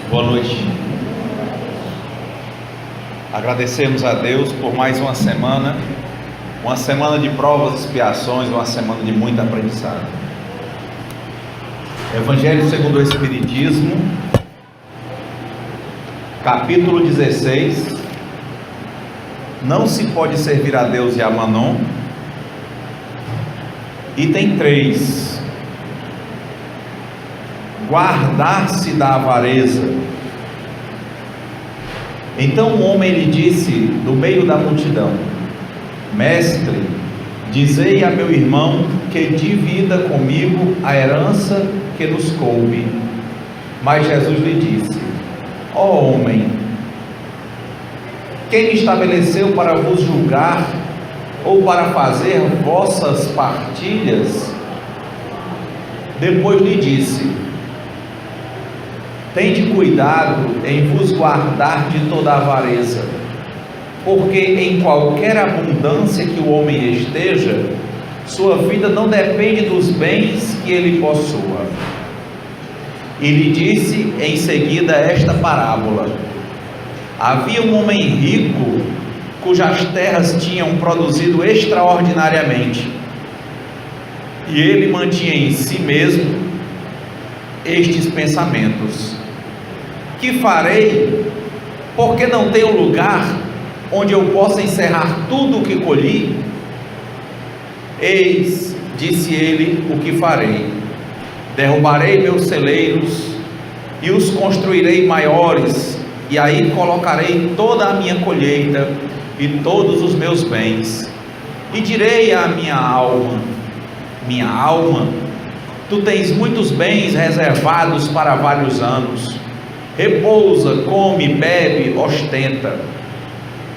Boa noite. Agradecemos a Deus por mais uma semana de provas e expiações, uma semana de muito aprendizado. Evangelho segundo o Espiritismo, capítulo 16. Não se pode servir a Deus e a Mammon. Item 3. Guardar-se da avareza. Então um homem lhe disse do meio da multidão: Mestre, dizei a meu irmão que divida comigo a herança que nos coube. Mas Jesus lhe disse: Ó homem, quem me estabeleceu para vos julgar ou para fazer vossas partilhas? Depois lhe disse: Tende cuidado em vos guardar de toda avareza, porque em qualquer abundância que o homem esteja, sua vida não depende dos bens que ele possua. E lhe disse em seguida esta parábola: Havia um homem rico, cujas terras tinham produzido extraordinariamente, e ele mantinha em si mesmo estes pensamentos: Que farei, porque não tenho lugar onde eu possa encerrar tudo o que colhi? Eis, disse ele, o que farei: derrubarei meus celeiros e os construirei maiores, e aí colocarei toda a minha colheita e todos os meus bens. E direi à minha alma: minha alma, tu tens muitos bens reservados para vários anos. Repousa, come, bebe, ostenta.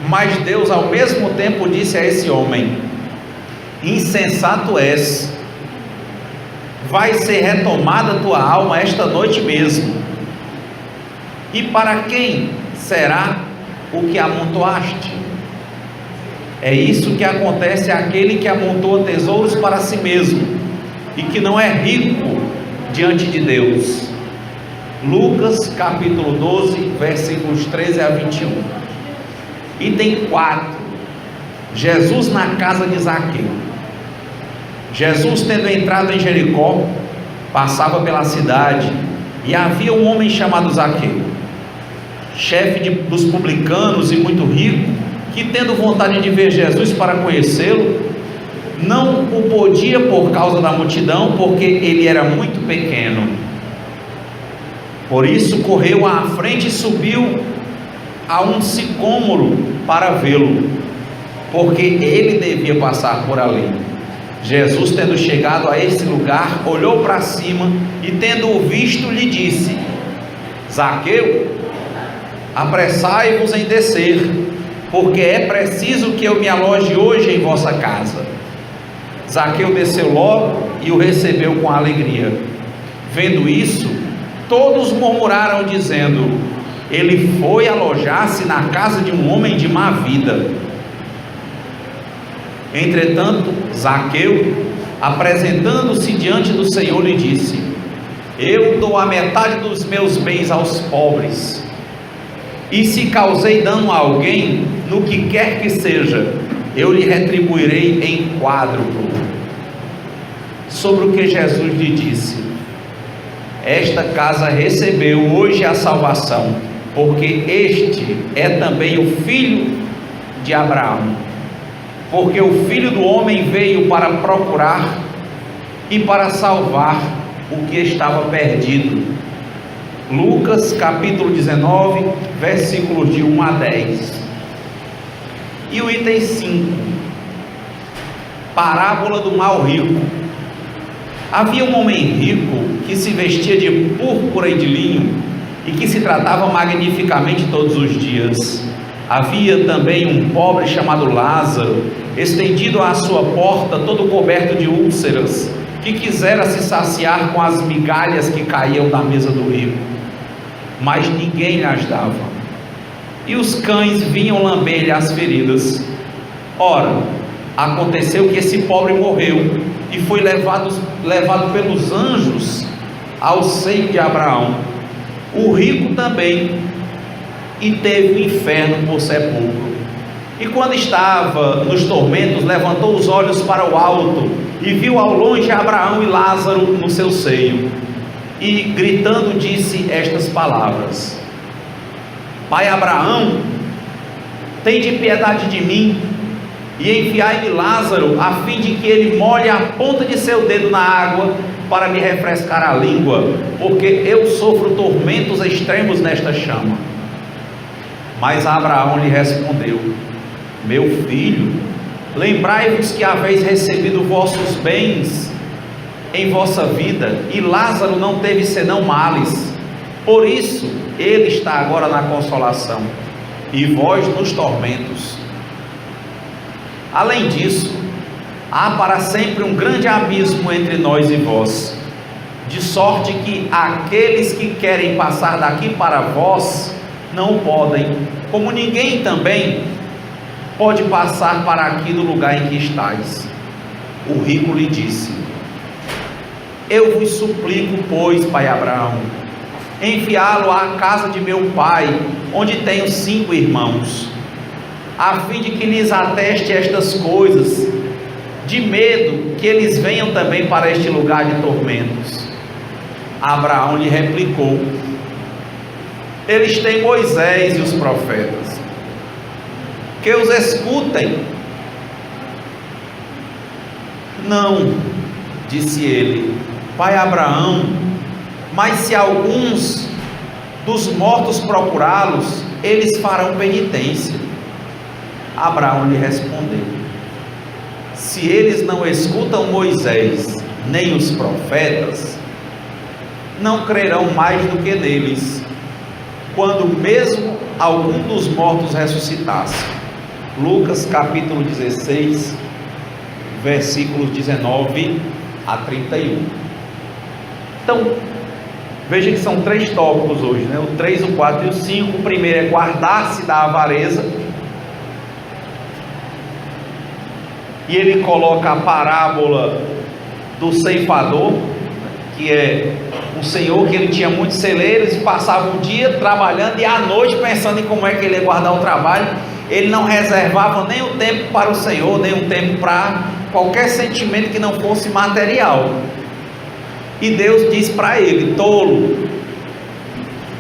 Mas Deus ao mesmo tempo disse a esse homem: Insensato és, vai ser retomada tua alma esta noite mesmo. E para quem será o que amontoaste? É isso que acontece àquele que amontoa tesouros para si mesmo e que não é rico diante de Deus. Lucas capítulo 12, versículos 13 a 21. Item 4. Jesus na casa de Zaqueu. Jesus, tendo entrado em Jericó, passava pela cidade, e havia um homem chamado Zaqueu, chefe dos publicanos e muito rico, que, tendo vontade de ver Jesus para conhecê-lo, não o podia por causa da multidão, porque ele era muito pequeno. Por isso correu à frente e subiu a um sicômoro para vê-lo, porque ele devia passar por ali. Jesus, tendo chegado a esse lugar, olhou para cima e, tendo-o visto, lhe disse: Zaqueu, apressai-vos em descer, porque é preciso que eu me aloje hoje em vossa casa. Zaqueu desceu logo e o recebeu com alegria. Vendo isso, todos murmuraram, dizendo: Ele foi alojar-se na casa de um homem de má vida. Entretanto, Zaqueu, apresentando-se diante do Senhor, lhe disse: Eu dou a metade dos meus bens aos pobres, e se causei dano a alguém, no que quer que seja, eu lhe retribuirei em quádruplo. Sobre o que Jesus lhe disse: Esta casa recebeu hoje a salvação, porque este é também o filho de Abraão. Porque o Filho do Homem veio para procurar e para salvar o que estava perdido. Lucas capítulo 19, versículos de 1 a 10. E o item 5, parábola do mau rico. Havia um homem rico que se vestia de púrpura e de linho, e que se tratava magnificamente todos os dias. Havia também um pobre chamado Lázaro, estendido à sua porta, todo coberto de úlceras, que quisera se saciar com as migalhas que caíam da mesa do rico, mas ninguém lhes dava, e os cães vinham lamber-lhe as feridas. Ora, aconteceu que esse pobre morreu e foi levado pelos anjos ao seio de Abraão. O rico também, e teve o inferno por sepulcro. E quando estava nos tormentos, levantou os olhos para o alto e viu ao longe Abraão e Lázaro no seu seio. E gritando disse estas palavras: Pai Abraão, tende piedade de mim, e enviai-me Lázaro, a fim de que ele molhe a ponta de seu dedo na água, para me refrescar a língua, porque eu sofro tormentos extremos nesta chama. Mas Abraão lhe respondeu: Meu filho, lembrai-vos que haveis recebido vossos bens em vossa vida, e Lázaro não teve senão males. Por isso ele está agora na consolação, e vós nos tormentos. Além disso, há para sempre um grande abismo entre nós e vós, de sorte que aqueles que querem passar daqui para vós não podem, como ninguém também pode passar para aqui do lugar em que estáis. O rico lhe disse: Eu vos suplico, pois, pai Abraão, enviá-lo à casa de meu pai, onde tenho 5 irmãos, a fim de que lhes ateste estas coisas, de medo que eles venham também para este lugar de tormentos. Abraão lhe replicou: Eles têm Moisés e os profetas, que os escutem. Não, disse ele, pai Abraão, mas se alguns dos mortos procurá-los, eles farão penitência. Abraão lhe respondeu: Se eles não escutam Moisés nem os profetas, não crerão mais do que neles, quando mesmo algum dos mortos ressuscitasse. Lucas capítulo 16, versículos 19 a 31. Então, veja que são 3 tópicos hoje, né? O 3, o 4 e o 5. O primeiro é guardar-se da avareza, e ele coloca a parábola do ceifador, que é um senhor que ele tinha muitos celeiros e passava o dia trabalhando e à noite pensando em como é que ele ia guardar o trabalho. Ele não reservava nem o tempo para o Senhor, nem o tempo para qualquer sentimento que não fosse material. E Deus diz para ele: tolo,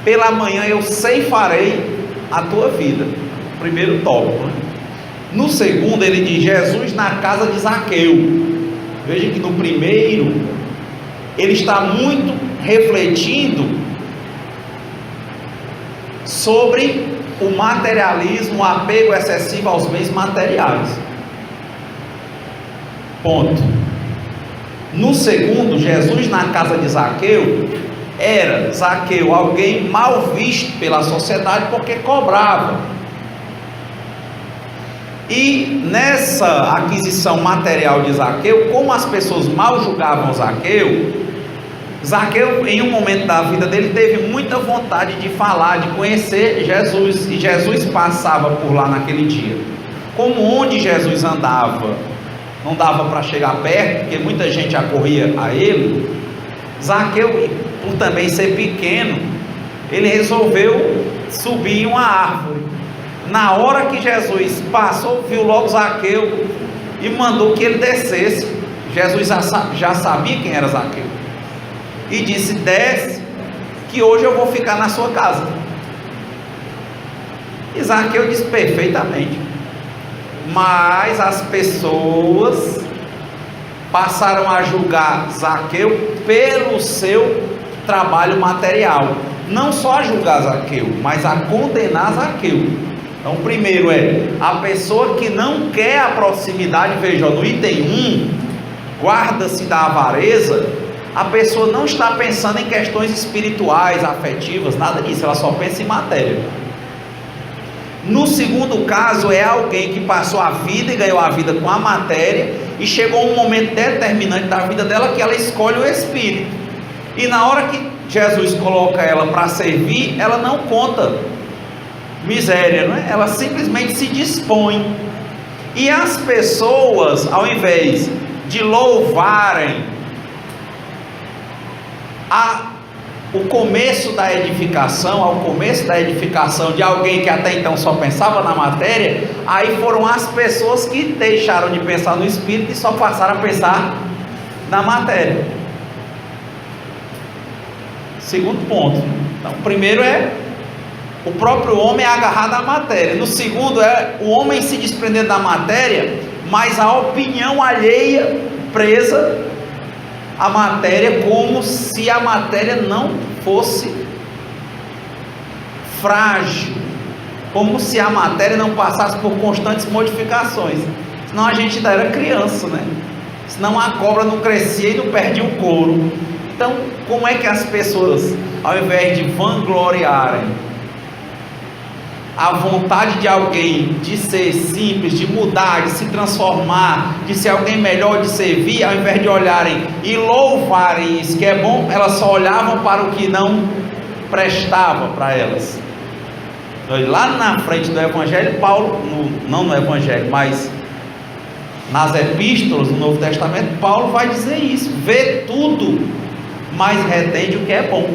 pela manhã eu ceifarei a tua vida. Primeiro tópico, né? No segundo ele diz: Jesus na casa de Zaqueu. Veja que no primeiro ele está muito refletindo sobre o materialismo, o apego excessivo aos bens materiais. Ponto. No segundo, Jesus na casa de Zaqueu, era Zaqueu alguém mal visto pela sociedade porque cobrava. E nessa aquisição material de Zaqueu, como as pessoas mal julgavam Zaqueu, em um momento da vida dele, teve muita vontade de falar, de conhecer Jesus, e Jesus passava por lá naquele dia. Como onde Jesus andava, não dava para chegar perto, porque muita gente acorria a ele, Zaqueu, por também ser pequeno, ele resolveu subir em uma árvore. Na hora que Jesus passou, viu logo Zaqueu e mandou que ele descesse. Jesus já sabia quem era Zaqueu e disse: desce, que hoje eu vou ficar na sua casa. E Zaqueu disse: perfeitamente. Mas as pessoas passaram a julgar Zaqueu pelo seu trabalho material, não só a julgar Zaqueu, mas a condenar Zaqueu. Então, primeiro é a pessoa que não quer a proximidade. Veja, no item 1, guarda-se da avareza. A pessoa não está pensando em questões espirituais, afetivas, nada disso, ela só pensa em matéria. No segundo caso, é alguém que passou a vida e ganhou a vida com a matéria, e chegou um momento determinante da vida dela que ela escolhe o Espírito, e na hora que Jesus coloca ela para servir, ela não conta miséria, não é? Ela simplesmente se dispõe. E as pessoas, ao invés de louvarem o começo da edificação, ao começo da edificação de alguém que até então só pensava na matéria, aí foram as pessoas que deixaram de pensar no Espírito e só passaram a pensar na matéria. Segundo ponto. Então, o primeiro é o próprio homem agarrado à matéria. No segundo é o homem se desprendendo da matéria, mas a opinião alheia presa à matéria, como se a matéria não fosse frágil, como se a matéria não passasse por constantes modificações. Senão a gente ainda era criança, né? Senão a cobra não crescia e não perdia o couro. Então, como é que as pessoas, ao invés de vangloriarem a vontade de alguém de ser simples, de mudar, de se transformar, de ser alguém melhor, de servir, ao invés de olharem e louvarem isso que é bom, elas só olhavam para o que não prestava para elas. Lá na frente do Evangelho, Paulo, não no Evangelho, mas nas epístolas do Novo Testamento, Paulo vai dizer isso: vê tudo, mas retende o que é bom.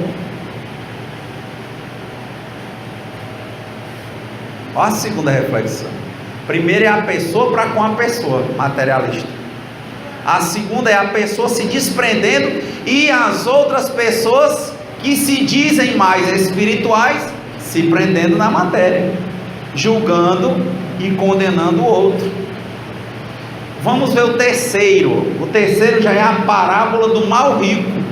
Olha a segunda reflexão. Primeiro é a pessoa para com a pessoa, materialista. A segunda é a pessoa se desprendendo e as outras pessoas que se dizem mais espirituais se prendendo na matéria, julgando e condenando o outro. Vamos ver o terceiro. O terceiro já é a parábola do mal rico.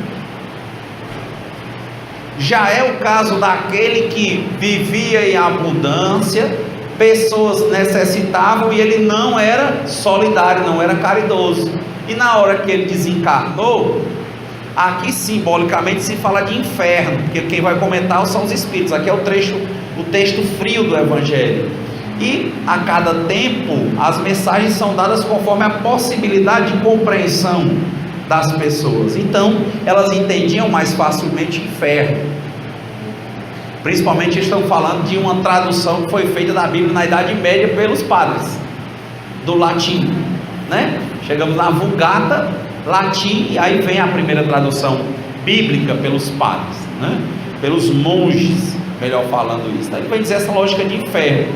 Já é o caso daquele que vivia em abundância, pessoas necessitavam e ele não era solidário, não era caridoso. E na hora que ele desencarnou, aqui simbolicamente se fala de inferno, porque quem vai comentar são os espíritos. Aqui é o texto frio do Evangelho. E a cada tempo as mensagens são dadas conforme a possibilidade de compreensão das pessoas. Então elas entendiam mais facilmente inferno. Principalmente estão falando de uma tradução que foi feita da Bíblia na Idade Média pelos padres, do latim, né? Chegamos na Vulgata, latim, e aí vem a primeira tradução bíblica pelos padres, né? Pelos monges, melhor falando isso. Aí vem dizer essa lógica de inferno.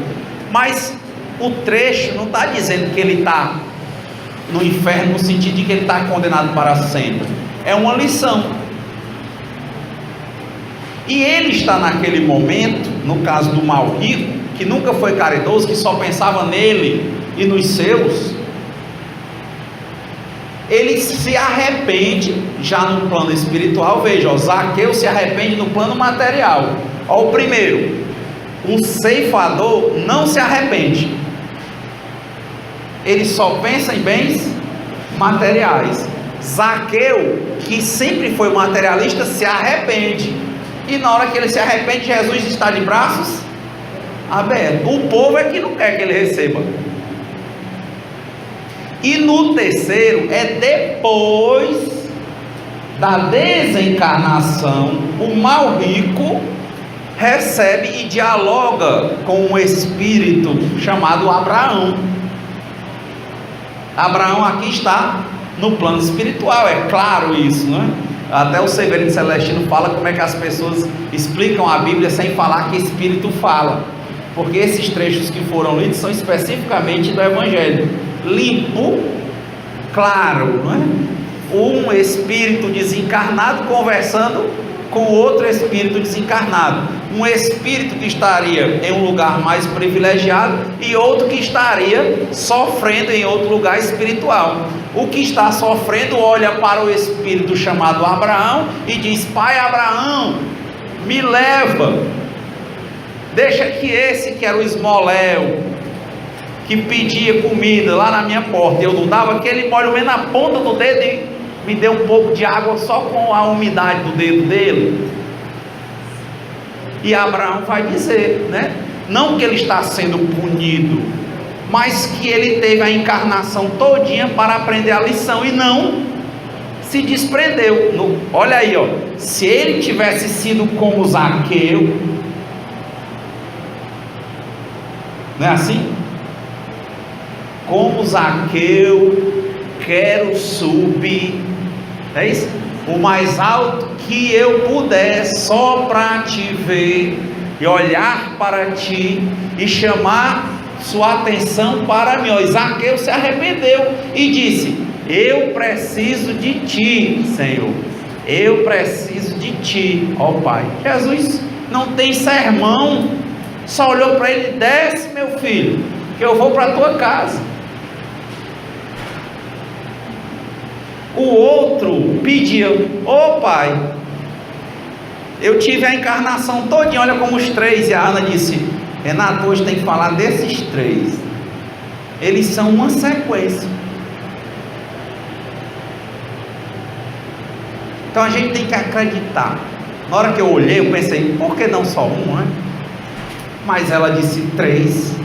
Mas o trecho não está dizendo que ele está no inferno no sentido de que ele está condenado para sempre. É uma lição. E ele está naquele momento, no caso do mal rico, que nunca foi caridoso, que só pensava nele e nos seus. Ele se arrepende já no plano espiritual. Veja, Zaqueu se arrepende no plano material. Ó, o primeiro, o ceifador não se arrepende. Ele só pensa em bens materiais. Zaqueu, que sempre foi materialista, se arrepende. E na hora que ele se arrepende, Jesus está de braços abertos. O povo é que não quer que ele receba. E no terceiro, é depois da desencarnação, o mal rico recebe e dialoga com um espírito chamado Abraão. Abraão aqui está no plano espiritual, é claro isso, não é? Até o Severino Celestino fala como é que as pessoas explicam a Bíblia sem falar que espírito fala, porque esses trechos que foram lidos são especificamente do Evangelho, limpo, claro, não é? Um espírito desencarnado conversando com outro espírito desencarnado, um espírito que estaria em um lugar mais privilegiado e outro que estaria sofrendo em outro lugar espiritual. O que está sofrendo olha para o espírito chamado Abraão e diz: Pai Abraão, me leva, deixa que esse que era o esmoléu, que pedia comida lá na minha porta, eu não dava, que ele molha na ponta do dedo e me deu um pouco de água só com a umidade do dedo dele. E Abraão vai dizer, né? Não que ele está sendo punido, mas que ele teve a encarnação todinha para aprender a lição e não se desprendeu. Olha aí, ó, se ele tivesse sido como Zaqueu, não é assim? Como Zaqueu, quero subir, é isso? o mais alto que eu puder, só para te ver e olhar para ti e chamar sua atenção para mim. Zaqueu se arrependeu e disse: eu preciso de ti, Senhor, eu preciso de ti, ó Pai. Jesus não tem sermão, só olhou para ele: desce, meu filho, que eu vou para a tua casa. O outro pedia: ô Pai, eu tive a encarnação todinha, olha como os três. E a Ana disse: Renato, hoje tem que falar desses três, eles são uma sequência. Então a gente tem que acreditar. Na hora que eu olhei, eu pensei: por que não só um, né? Mas ela disse três,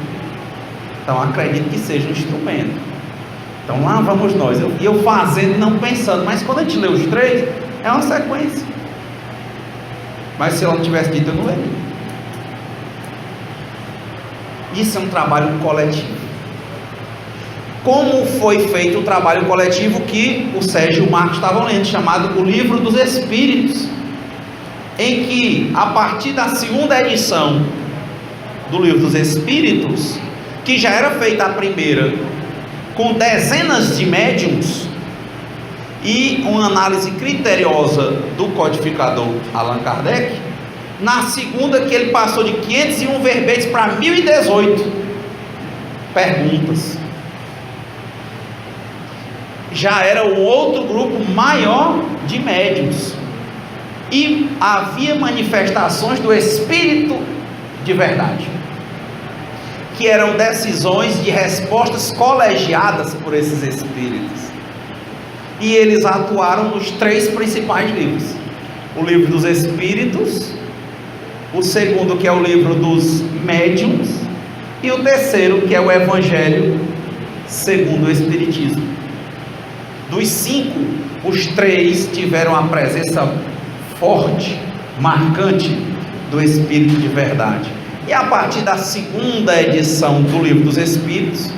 então acredito que seja um instrumento. Então lá vamos nós, eu fazendo, não pensando, mas quando a gente lê os três, é uma sequência. Mas se ela não tivesse dito, eu não leria. Isso é um trabalho coletivo. Como foi feito o trabalho coletivo que o Sérgio e o Marcos estavam lendo, chamado O Livro dos Espíritos, em que, a partir da segunda edição do Livro dos Espíritos, que já era feita a primeira com dezenas de médiuns e uma análise criteriosa do codificador Allan Kardec, na segunda, que ele passou de 501 verbetes para 1018 perguntas, já era um outro grupo maior de médiuns, e havia manifestações do Espírito de verdade, que eram decisões de respostas colegiadas por esses espíritos, e eles atuaram nos três principais livros: o Livro dos Espíritos, o segundo, que é o Livro dos Médiuns, e o terceiro, que é o Evangelho segundo o Espiritismo. Dos cinco, os três tiveram a presença forte, marcante do Espírito de verdade. E a partir da segunda edição do Livro dos Espíritos,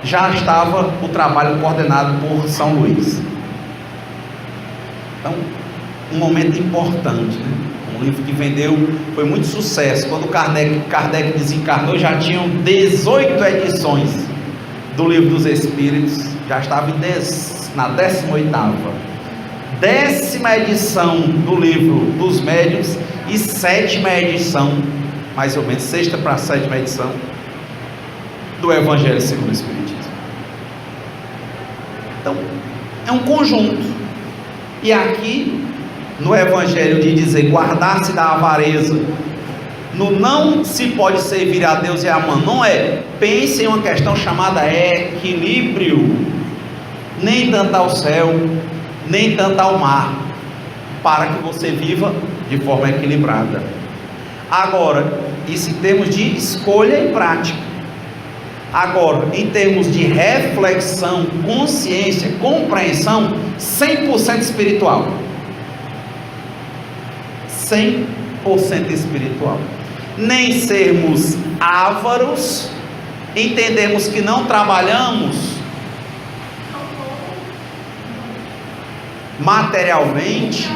já estava o trabalho coordenado por São Luís. Então, um momento importante, né? Um livro que vendeu, foi muito sucesso. Quando Kardec desencarnou, já tinham 18 edições do Livro dos Espíritos, já estava na 18ª, 10ª edição do Livro dos Médiuns e 7ª edição, mais ou menos 6ª para 7ª edição do Evangelho segundo o Espiritismo. Então, é um conjunto. E aqui no Evangelho de dizer guardar-se da avareza, no não se pode servir a Deus e a Mammon, não é. Pense em uma questão chamada equilíbrio. Nem tanto ao céu, nem tanto ao mar, para que você viva de forma equilibrada. Agora, isso em termos de escolha e prática. Agora, em termos de reflexão, consciência, compreensão, 100% espiritual. 100% espiritual. Nem sermos ávaros, entendemos que não trabalhamos materialmente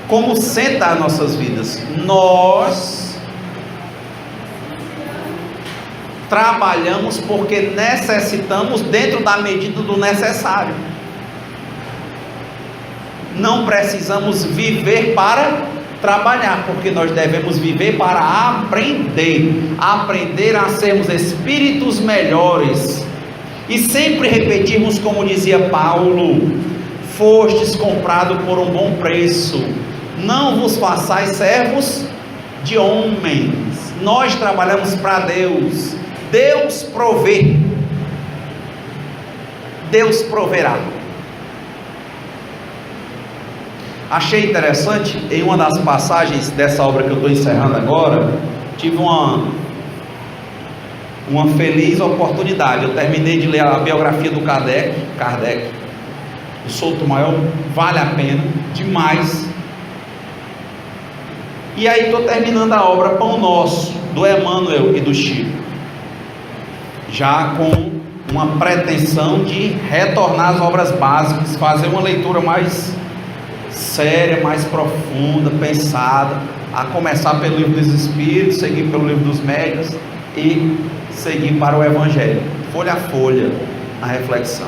como centro das nossas vidas. Nós trabalhamos porque necessitamos, dentro da medida do necessário. Não precisamos viver para trabalhar, porque nós devemos viver para aprender a sermos espíritos melhores, e sempre repetirmos como dizia Paulo: fostes comprado por um bom preço, não vos façais servos de homens. Nós trabalhamos para Deus. Deus provê, Deus proverá. Achei interessante, em uma das passagens dessa obra que eu estou encerrando agora, tive uma feliz oportunidade. Eu terminei de ler a biografia do Kardec, o Souto Maior, vale a pena, demais. E aí estou terminando a obra Pão Nosso, do Emmanuel e do Chico, já com uma pretensão de retornar às obras básicas, fazer uma leitura mais séria, mais profunda, pensada, a começar pelo livro dos Espíritos, seguir pelo livro dos Médiuns e seguir para o Evangelho, folha a folha, a reflexão.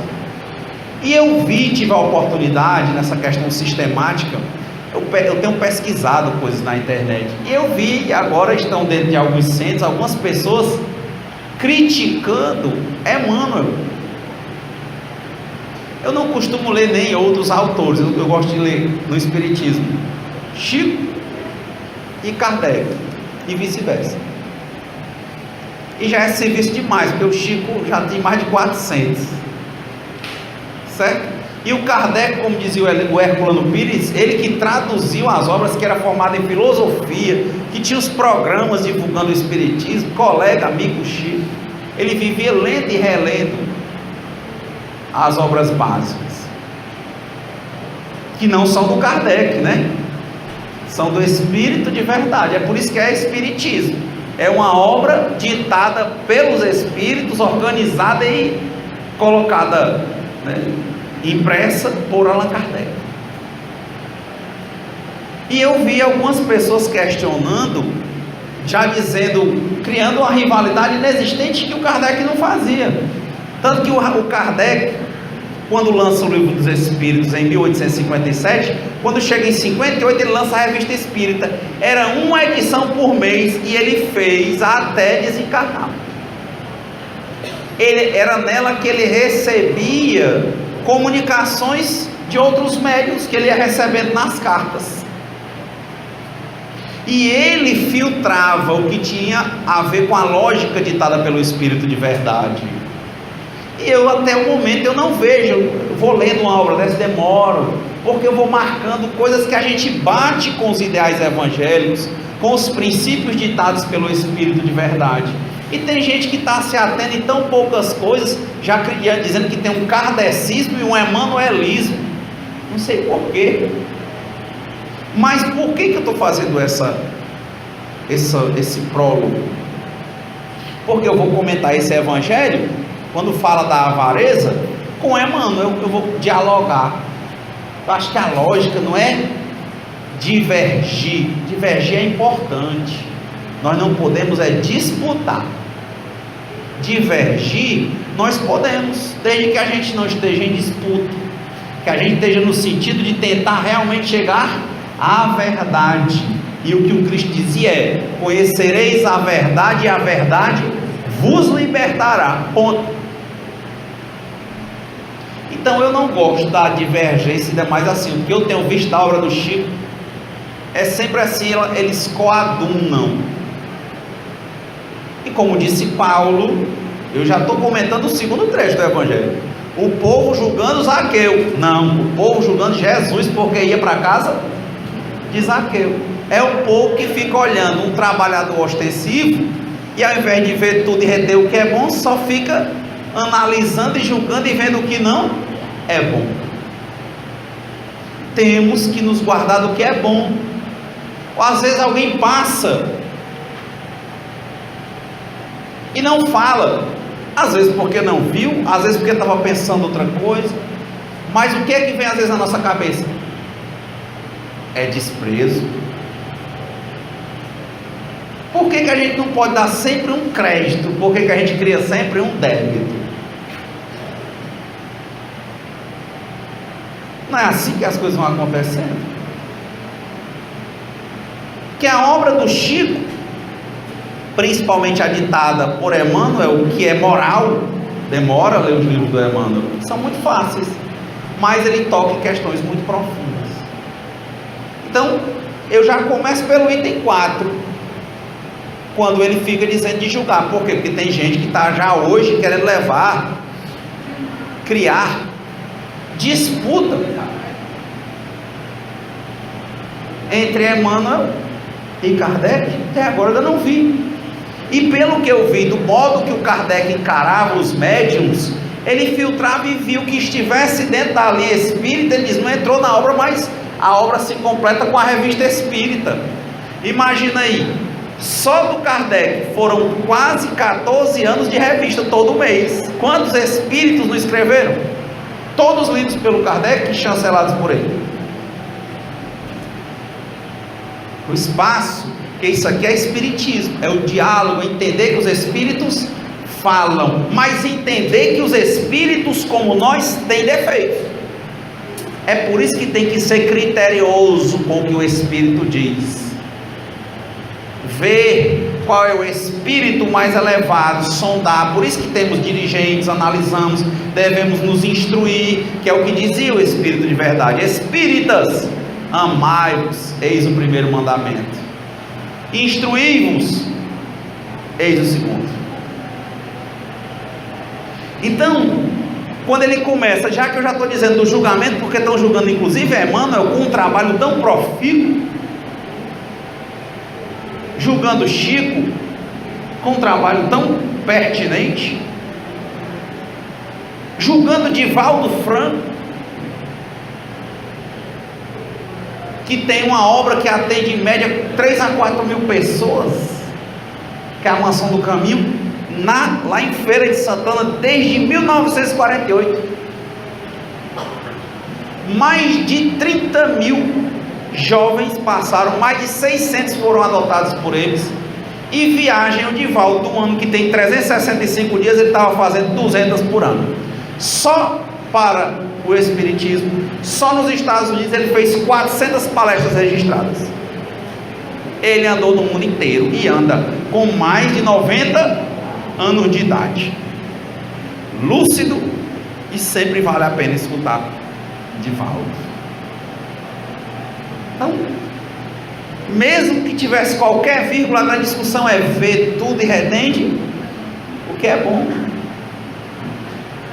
E eu tive a oportunidade nessa questão sistemática, eu tenho pesquisado coisas na internet, e eu vi que agora estão dentro de alguns centros, algumas pessoas criticando Emmanuel. Eu não costumo ler nem outros autores, eu gosto de ler no Espiritismo, Chico e Kardec, e vice-versa. E já é serviço demais, porque o Chico já tem mais de 400, certo? E o Kardec, como dizia o Herculano Pires, ele que traduziu as obras, que era formado em filosofia, que tinha os programas divulgando o Espiritismo, colega, amigo Chico, ele vivia lendo e relendo as obras básicas, que não são do Kardec, né? São do Espírito de verdade. É por isso que é Espiritismo. É uma obra ditada pelos Espíritos, organizada e colocada, né, impressa por Allan Kardec. E eu vi algumas pessoas questionando, já dizendo, criando uma rivalidade inexistente que o Kardec não fazia. Tanto que o Kardec, quando lança o Livro dos Espíritos em 1857, quando chega em 58 ele lança a Revista Espírita. Era uma edição por mês e ele fez até desencarnar. Era nela que ele recebia comunicações de outros médiuns que ele ia recebendo nas cartas. E ele filtrava o que tinha a ver com a lógica ditada pelo Espírito de verdade. E eu até o momento eu não vejo, eu vou lendo uma obra dessa, demoro, porque eu vou marcando coisas que a gente bate com os ideais evangélicos, com os princípios ditados pelo Espírito de verdade. E tem gente que está se atendo em tão poucas coisas, já dizendo que tem um kardecismo e um emanuelismo, não sei porquê. Mas por que eu estou fazendo esse prólogo? Porque eu vou comentar esse evangelho, quando fala da avareza, com Emmanuel, eu vou dialogar. Eu acho que a lógica não é divergir. Divergir é importante. Nós não podemos disputar. Divergir, nós podemos, desde que a gente não esteja em disputa, que a gente esteja no sentido de tentar realmente chegar à verdade. E o que o Cristo dizia é: conhecereis a verdade e a verdade vos libertará. Ponto. Então eu não gosto da divergência, ainda mais assim, o que eu tenho visto da obra do Chico é sempre assim, eles coadunam. E como disse Paulo, eu já estou comentando o segundo trecho do Evangelho. O povo julgando Zaqueu. Não, o povo julgando Jesus, porque ia para casa de Zaqueu. É o povo que fica olhando um trabalhador ostensivo, e ao invés de ver tudo e reter o que é bom, só fica analisando e julgando e vendo o que não é bom. Temos que nos guardar do que é bom. Ou às vezes alguém passa e não fala, às vezes porque não viu, às vezes porque estava pensando outra coisa. Mas o que é que vem às vezes na nossa cabeça? É desprezo. Por que a gente não pode dar sempre um crédito? Por que a gente cria sempre um débito? Não é assim que as coisas vão acontecendo? Que a obra do Chico, principalmente a ditada por Emmanuel, que é moral, demora a ler os livros do Emmanuel, são muito fáceis, mas ele toca em questões muito profundas. Então, eu já começo pelo item 4, quando ele fica dizendo de julgar. Por quê? Porque tem gente que está já hoje querendo criar disputa entre Emmanuel e Kardec. Até agora eu não vi. E pelo que eu vi, do modo que o Kardec encarava os médiums, ele filtrava e viu que estivesse dentro da linha espírita. Ele diz: não entrou na obra, mas a obra se completa com a Revista Espírita. Imagina aí, Só do Kardec foram quase 14 anos de revista todo mês. Quantos espíritos não escreveram? Todos lidos pelo Kardec e chancelados por ele. O espaço, que isso aqui é espiritismo, é o diálogo, entender que os espíritos falam, mas entender que os espíritos como nós têm defeitos. É por isso que tem que ser criterioso com o que o espírito diz. Ver qual é o espírito mais elevado, sondar. Por isso que temos dirigentes, analisamos, devemos nos instruir, que é o que dizia o espírito de verdade: espíritas, amai-vos, eis o primeiro mandamento, instruí-vos, eis o segundo. Então, quando ele começa, já que eu já estou dizendo do julgamento, porque estão julgando inclusive Emmanuel com um trabalho tão profícuo, julgando Chico com um trabalho tão pertinente, julgando Divaldo Franco, que tem uma obra que atende em média 3 a 4 mil pessoas, que é a Mansão do Caminho, lá em Feira de Santana, desde 1948. Mais de 30 mil jovens passaram, mais de 600 foram adotados por eles. E viagem, o Divaldo, um ano que tem 365 dias, ele estava fazendo 200 por ano, só para o Espiritismo. Só nos Estados Unidos ele fez 400 palestras registradas. Ele andou no mundo inteiro e anda com mais de 90 anos de idade, lúcido, e sempre vale a pena escutar Divaldo. Então, mesmo que tivesse qualquer vírgula na discussão, é ver tudo e retende o que é bom,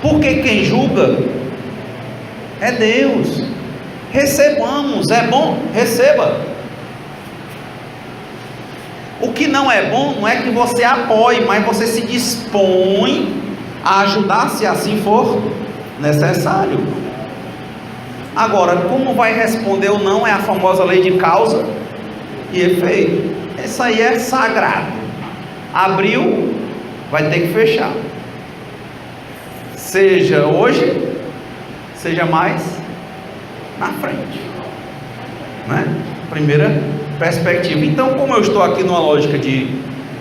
porque quem julga é Deus. Recebamos, é bom, receba. O que não é bom não é que você apoie, mas você se dispõe a ajudar, se assim for necessário. Agora, como vai responder ou não é a famosa lei de causa e efeito. Isso aí é sagrado. Abriu, vai ter que fechar. Seja hoje, seja mais na frente, né? Primeira perspectiva. Então, como eu estou aqui numa lógica de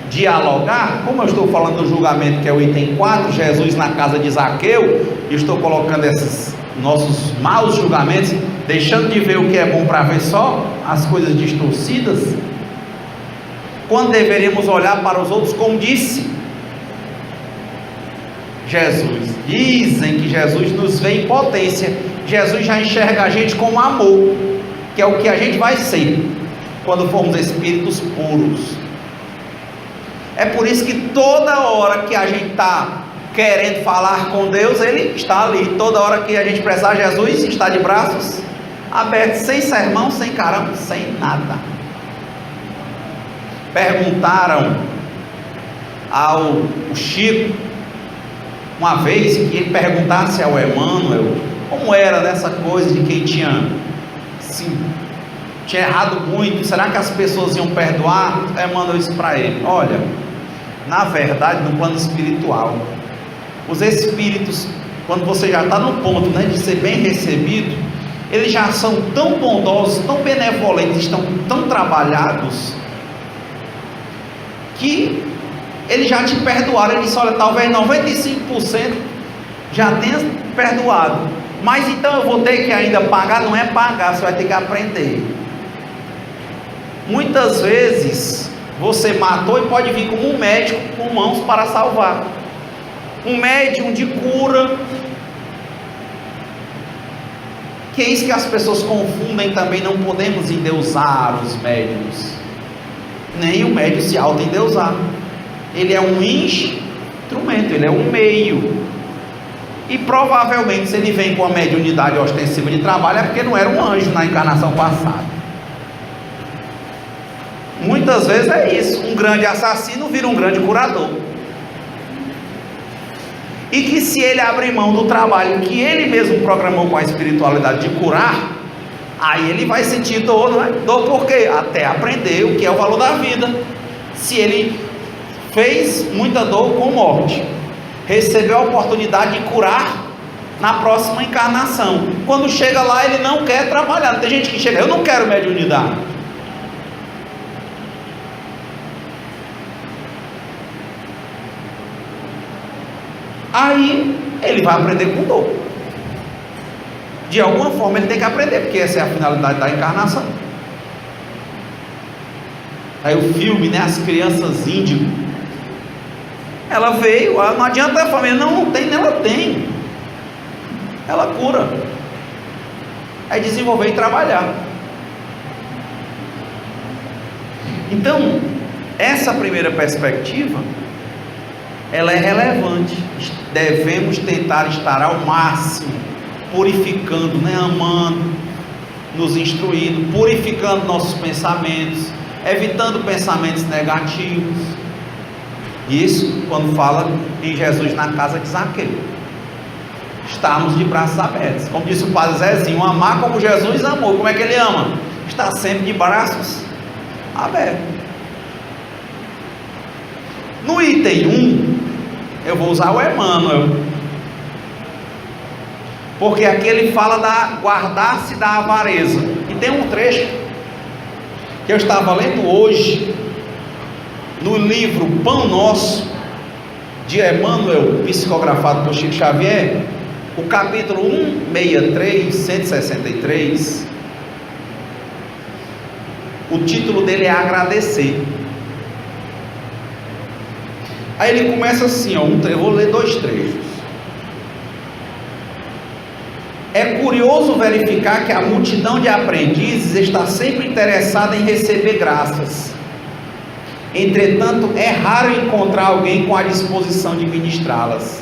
dialogar, como eu estou falando do julgamento, que é o item 4, Jesus na casa de Zaqueu, e estou colocando esses nossos maus julgamentos, deixando de ver o que é bom para ver só as coisas distorcidas, quando deveríamos olhar para os outros, como disse Jesus. Dizem que Jesus nos vê em potência. Jesus já enxerga a gente com amor, que é o que a gente vai ser quando formos espíritos puros. É por isso que toda hora que a gente está querendo falar com Deus, Ele está ali. Toda hora que a gente precisar, Jesus está de braços abertos, sem sermão, sem caramba, sem nada. Perguntaram ao Chico uma vez, que ele perguntasse ao Emmanuel como era nessa coisa de quem tinha errado muito, será que as pessoas iam perdoar? Emmanuel disse para ele: olha, na verdade, no plano espiritual, os espíritos, quando você já está no ponto, né, de ser bem recebido, eles já são tão bondosos, tão benevolentes, estão tão trabalhados, que eles já te perdoaram. Ele disse: olha, talvez 95% já tenha perdoado, mas então eu vou ter que ainda pagar. Não é pagar, você vai ter que aprender. Muitas vezes você matou e pode vir como um médico com mãos para salvar, um médium de cura, que é isso que as pessoas confundem também. Não podemos endeusar os médiuns, nem o médium se auto-endeusar. Ele é um instrumento, ele é um meio, e provavelmente se ele vem com a mediunidade ostensiva de trabalho, é porque não era um anjo na encarnação passada. Muitas vezes é isso, um grande assassino vira um grande curador, e que se ele abrir mão do trabalho que ele mesmo programou com a espiritualidade de curar, aí ele vai sentir dor, não é? Dor por quê? Até aprender o que é o valor da vida. Se ele fez muita dor com morte, recebeu a oportunidade de curar na próxima encarnação. Quando chega lá, ele não quer trabalhar. Tem gente que chega, eu não quero mediunidade. Aí ele vai aprender com dor. De alguma forma ele tem que aprender, porque essa é a finalidade da encarnação. Aí o filme, né, as crianças índigo, ela veio, não adianta a família, não tem, ela tem, ela cura, aí desenvolver e trabalhar. Então, essa primeira perspectiva, ela é relevante. Devemos tentar estar ao máximo, purificando, né, amando, nos instruindo, purificando nossos pensamentos, evitando pensamentos negativos. Isso quando fala em Jesus na casa de Zaqueu. Estamos de braços abertos. Como disse o padre Zezinho, amar como Jesus amou. Como é que ele ama? Está sempre de braços abertos. No item 1, eu vou usar o Emmanuel, porque aqui ele fala da guardar-se da avareza. E tem um trecho que eu estava lendo hoje no livro Pão Nosso de Emmanuel, psicografado por Chico Xavier, o capítulo 163, 163. O título dele é Agradecer. Aí ele começa assim, ó, eu vou ler 2 trechos. É curioso verificar que a multidão de aprendizes está sempre interessada em receber graças. Entretanto, é raro encontrar alguém com a disposição de ministrá-las.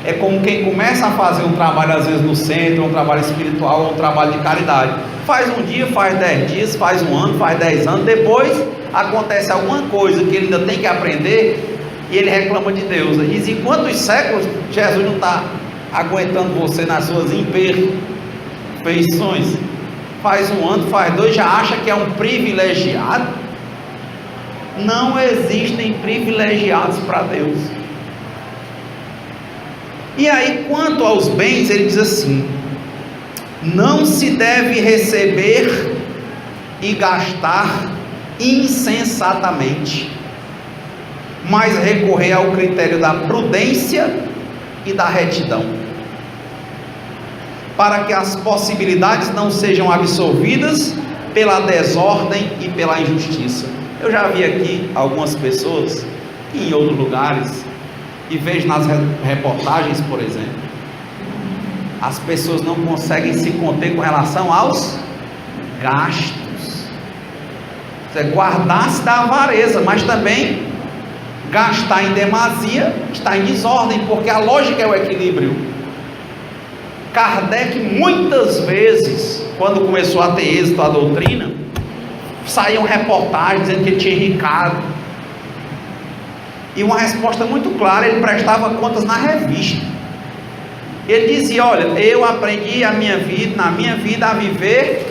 É como quem começa a fazer um trabalho, às vezes no centro, um trabalho espiritual, ou um trabalho de caridade. Faz um dia, faz 10 dias, faz um ano, faz 10 anos, depois acontece alguma coisa que ele ainda tem que aprender, e ele reclama de Deus. Ele diz, em quantos séculos Jesus não está aguentando você nas suas imperfeições? Faz um ano, faz 2, já acha que é um privilegiado? Não existem privilegiados para Deus. E aí, quanto aos bens, ele diz assim: não se deve receber e gastar insensatamente, mas recorrer ao critério da prudência e da retidão, para que as possibilidades não sejam absorvidas pela desordem e pela injustiça. Eu já vi aqui algumas pessoas, em outros lugares, e vejo nas reportagens, por exemplo, as pessoas não conseguem se conter com relação aos gastos. Você guardar-se da avareza, mas também gastar em demasia está em desordem, porque a lógica é o equilíbrio. Kardec muitas vezes, quando começou a ter êxito a doutrina, saíam reportagens dizendo que ele tinha enricado, e uma resposta muito clara, ele prestava contas na revista. Ele dizia: olha, eu aprendi na minha vida a viver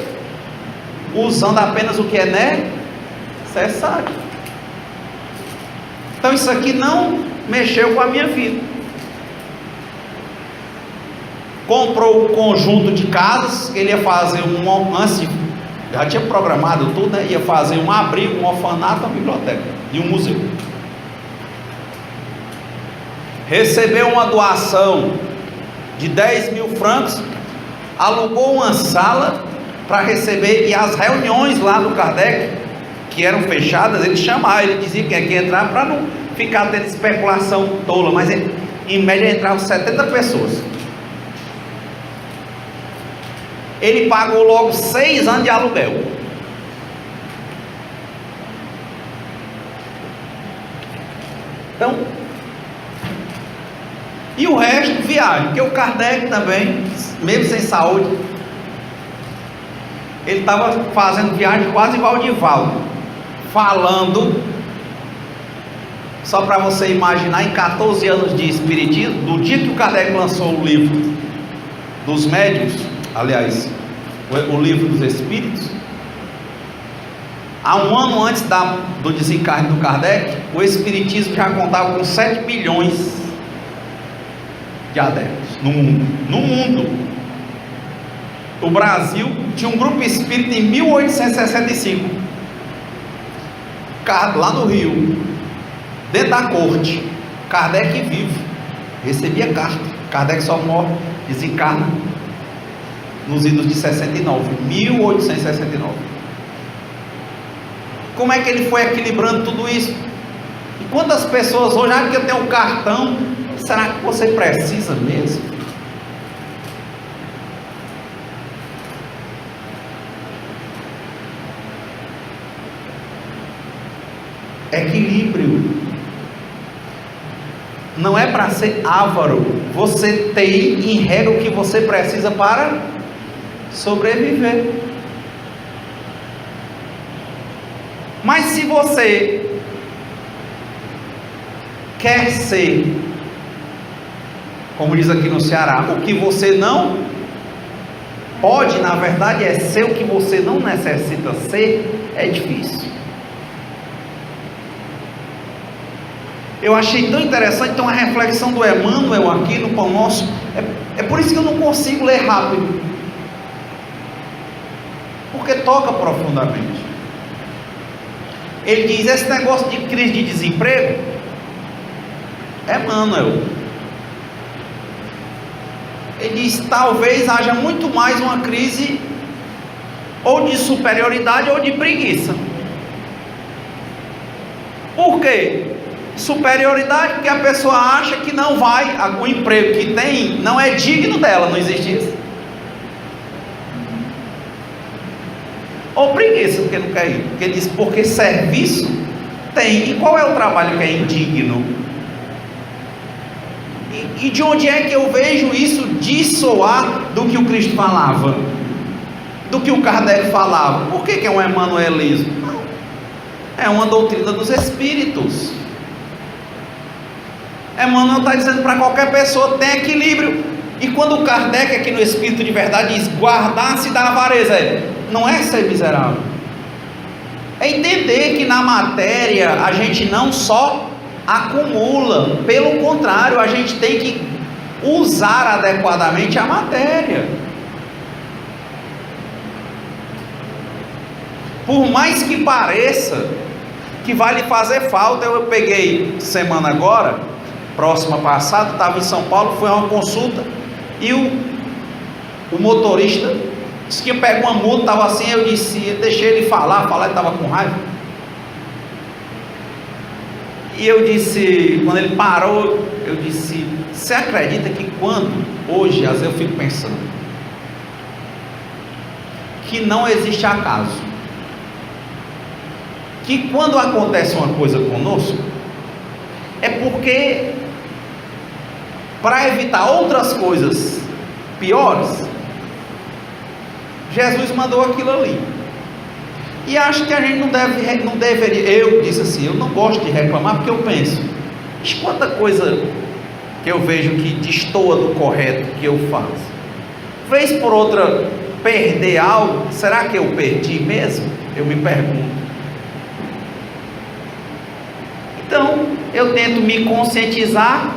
usando apenas o que é necessário. Então isso aqui não mexeu com a minha vida. Comprou um conjunto de casas, ele ia fazer já tinha programado tudo, né? Ia fazer um abrigo, um orfanato, uma biblioteca e um museu. Recebeu uma doação de 10 mil francos, alugou uma sala para receber, e as reuniões lá do Kardec, que eram fechadas, ele chamava, ele dizia que ia entrar para não ficar tendo especulação tola, mas em média entravam 70 pessoas. Ele pagou logo 6 anos de aluguel. Então, e o resto, viagem, porque o Kardec também, mesmo sem saúde, ele estava fazendo viagem quase igual de Valdo, falando, só para você imaginar, em 14 anos de espiritismo, do dia que o Kardec lançou o livro dos médiuns, aliás, o livro dos espíritos, Há um ano antes do desencarne do Kardec, o Espiritismo já contava com 7 milhões de adeptos no mundo. No mundo. O Brasil tinha um grupo espírita em 1865, lá no Rio, dentro da corte. Kardec vivo, recebia carta. Kardec só morre, desencarna nos idos de 69, 1869. Como é que ele foi equilibrando tudo isso? E quantas pessoas hoje, que eu tenho um cartão, será que você precisa mesmo? Equilíbrio. Não é para ser avaro. Você tem em regra o que você precisa para sobreviver. Mas se você quer ser, como diz aqui no Ceará, o que você não pode, na verdade é ser o que você não necessita ser, é difícil. Eu achei tão interessante, então, a reflexão do Emmanuel aqui no Pão Nosso. É por isso que eu não consigo ler rápido, porque toca profundamente. Ele diz: esse negócio de crise de desemprego, Emmanuel, ele diz: talvez haja muito mais uma crise ou de superioridade ou de preguiça. Por quê? Superioridade, porque a pessoa acha que não vai, o emprego que tem não é digno dela, não existe isso. Ou preguiça, porque não quer ir, porque diz: porque serviço tem. E qual é o trabalho que é indigno? E de onde é que eu vejo isso dissoar do que o Cristo falava, do que o Kardec falava? Por que é um emanuelismo? Não, é uma doutrina dos espíritos. Emmanuel está dizendo para qualquer pessoa: tem equilíbrio. E quando o Kardec aqui no Espírito de Verdade diz guardar-se da avareza, não é ser miserável, é entender que na matéria a gente não só acumula, pelo contrário, a gente tem que usar adequadamente a matéria. Por mais que pareça que vai lhe fazer falta, eu peguei semana agora, próxima passada, estava em São Paulo, foi uma consulta, e o motorista disse que pegou uma multa, estava assim, eu deixei ele falar, ele estava com raiva, e eu disse, quando ele parou, eu disse: você acredita que hoje, às vezes eu fico pensando, que não existe acaso, que quando acontece uma coisa conosco, é porque, para evitar outras coisas piores, Jesus mandou aquilo ali. E acho que a gente não deveria, eu disse assim, eu não gosto de reclamar, porque eu penso: quanta coisa que eu vejo que destoa do correto que eu faço, vez por outra perder algo, será que eu perdi mesmo? Eu me pergunto. Então eu tento me conscientizar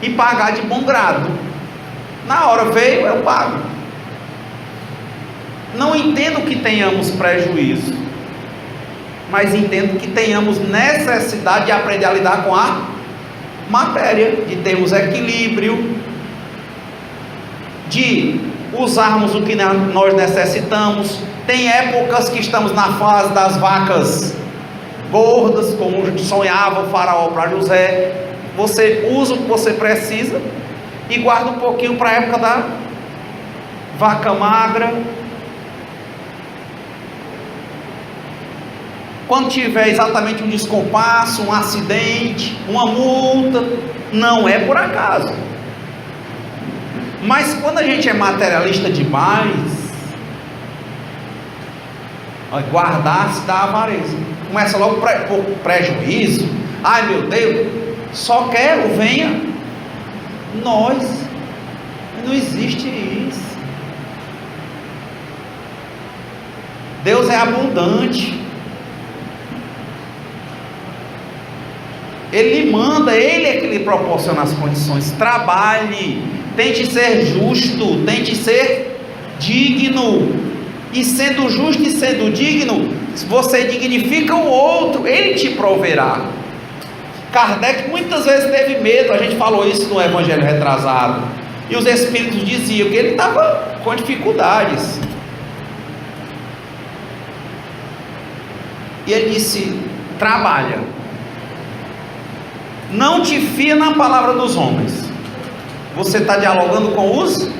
e pagar de bom grado. Na hora veio, eu pago. Não entendo que tenhamos prejuízo, mas entendo que tenhamos necessidade de aprender a lidar com a matéria, de termos equilíbrio, de usarmos o que nós necessitamos. Tem épocas que estamos na fase das vacas gordas, como sonhava o faraó para José. Você usa o que você precisa e guarda um pouquinho para a época da vaca magra. Quando tiver exatamente um descompasso, um acidente, uma multa, não é por acaso. Mas quando a gente é materialista demais, guardar-se da avareza, começa logo por prejuízo. Ai meu Deus, só quero, venha nós. Não existe isso. Deus é abundante. Ele lhe manda, Ele é que lhe proporciona as condições. Trabalhe, tente ser justo, tente ser digno. E sendo justo e sendo digno, você dignifica o outro, Ele te proverá. Kardec muitas vezes teve medo, a gente falou isso no Evangelho retrasado, e os espíritos diziam que ele estava com dificuldades. E ele disse: trabalha, não te fia na palavra dos homens, você está dialogando com os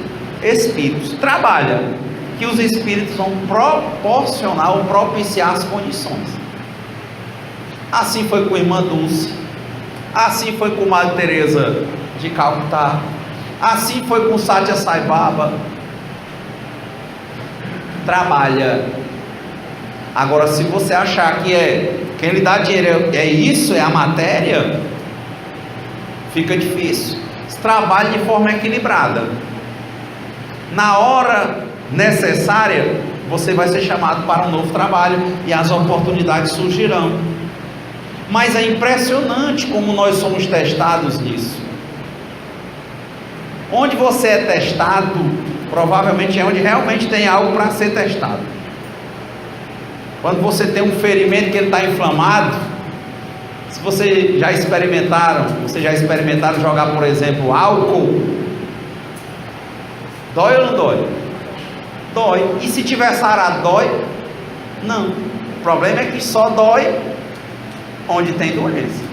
espíritos, trabalha, que os espíritos vão proporcionar ou propiciar as condições. Assim foi com a irmã Dulce, assim foi com a Madre Teresa de Calcutá, assim foi com Satya Sai Baba. Trabalha. Agora, se você achar que quem lhe dá dinheiro é isso, é a matéria, fica difícil. Trabalhe de forma equilibrada. Na hora necessária, você vai ser chamado para um novo trabalho e as oportunidades surgirão. Mas é impressionante como nós somos testados nisso. Onde você é testado, provavelmente é onde realmente tem algo para ser testado. Quando você tem um ferimento que ele está inflamado, se vocês já experimentaram jogar, por exemplo, álcool, dói ou não dói? Dói. E se tiver sarado, dói? Não. O problema é que só dói onde tem doença.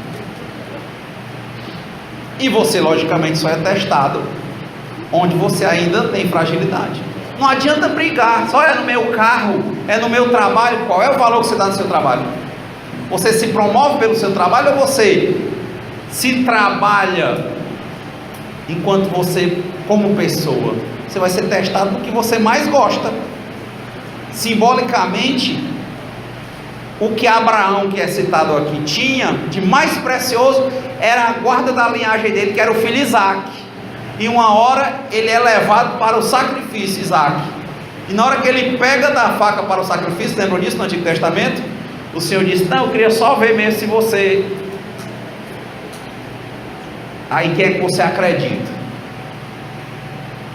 E você, logicamente, só é testado onde você ainda tem fragilidade. Não adianta brigar, só é no meu carro, é no meu trabalho. Qual é o valor que você dá no seu trabalho? Você se promove pelo seu trabalho ou você se trabalha enquanto você, como pessoa? Você vai ser testado no que você mais gosta. Simbolicamente, o que Abraão, que é citado aqui, tinha de mais precioso era a guarda da linhagem dele, que era o filho Isaac. E uma hora ele é levado para o sacrifício, Isaac. E na hora que ele pega da faca para o sacrifício, lembram disso no Antigo Testamento? O Senhor disse: não, eu queria só ver mesmo se você... Aí quem é que você acredita?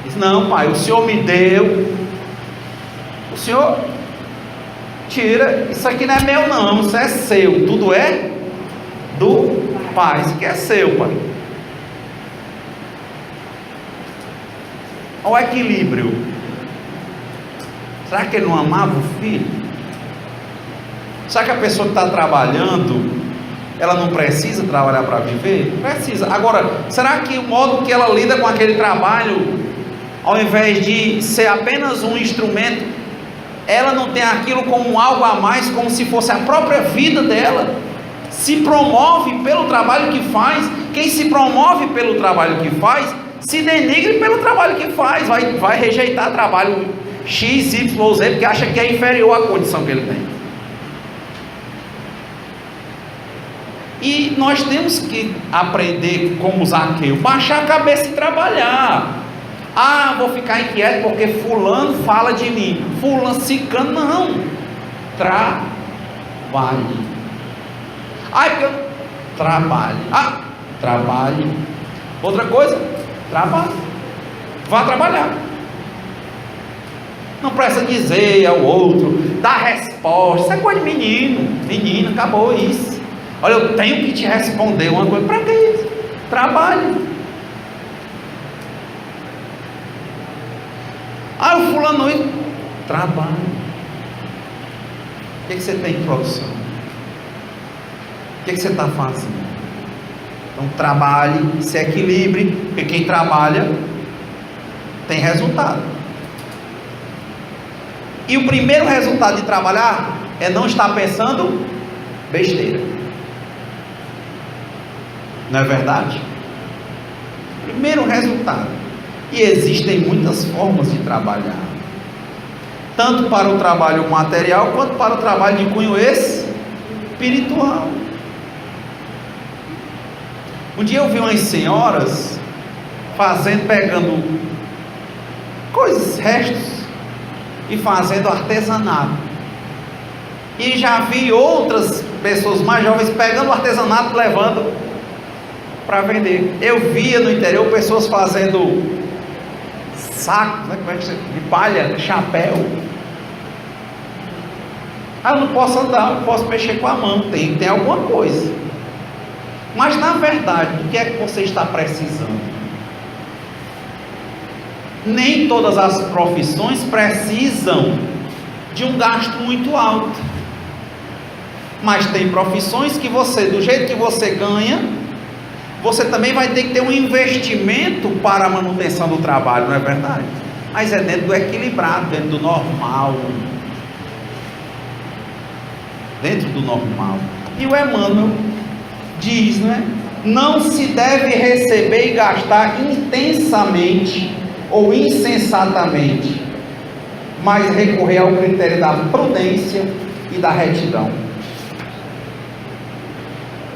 Disse: não, pai, o Senhor me deu, o Senhor tira, isso aqui não é meu não, isso é seu, tudo é do Pai, isso aqui é seu, pai. Olha o equilíbrio. Será que ele não amava o filho? Será que a pessoa que está trabalhando, ela não precisa trabalhar para viver? Precisa. Agora, será que o modo que ela lida com aquele trabalho, ao invés de ser apenas um instrumento, ela não tem aquilo como algo a mais, como se fosse a própria vida dela? Se promove pelo trabalho que faz. Quem se promove pelo trabalho que faz, se denigre pelo trabalho que faz, vai rejeitar trabalho X, Y ou Z, porque acha que é inferior à condição que ele tem. E nós temos que aprender, como Zaqueu, baixar a cabeça e trabalhar. Ah, vou ficar inquieto porque fulano fala de mim, fulano, ciclano, não. Trabalhe. Ah, porque eu trabalhe. Ah, trabalhe. Outra coisa, trabalhe. Vá trabalhar. Não precisa dizer ao outro, dar resposta. Isso é coisa de menino. Menino, acabou isso. Olha, eu tenho que te responder uma coisa. Para que isso? Trabalhe. Ah, o fulano isso. Trabalhe. O que você tem em produção? O que você está fazendo? Então trabalhe, se equilibre, porque quem trabalha tem resultado. E o primeiro resultado de trabalhar é não estar pensando besteira. Não é verdade? Primeiro resultado. E existem muitas formas de trabalhar, tanto para o trabalho material quanto para o trabalho de cunho espiritual. Um dia eu vi umas senhoras pegando coisas, restos, e fazendo artesanato. E já vi outras pessoas mais jovens pegando o artesanato, levando para vender. Eu via no interior pessoas fazendo sacos, né, de palha, chapéu. Eu não posso andar, não posso mexer com a mão, tem alguma coisa. Mas na verdade, o que é que você está precisando? Nem todas as profissões precisam de um gasto muito alto. Mas tem profissões que você, do jeito que você ganha, você também vai ter que ter um investimento para a manutenção do trabalho, não é verdade? Mas é dentro do equilibrado, dentro do normal. Dentro do normal. E o Emmanuel diz, não é? Não se deve receber e gastar intensamente ou insensatamente, mas recorrer ao critério da prudência e da retidão.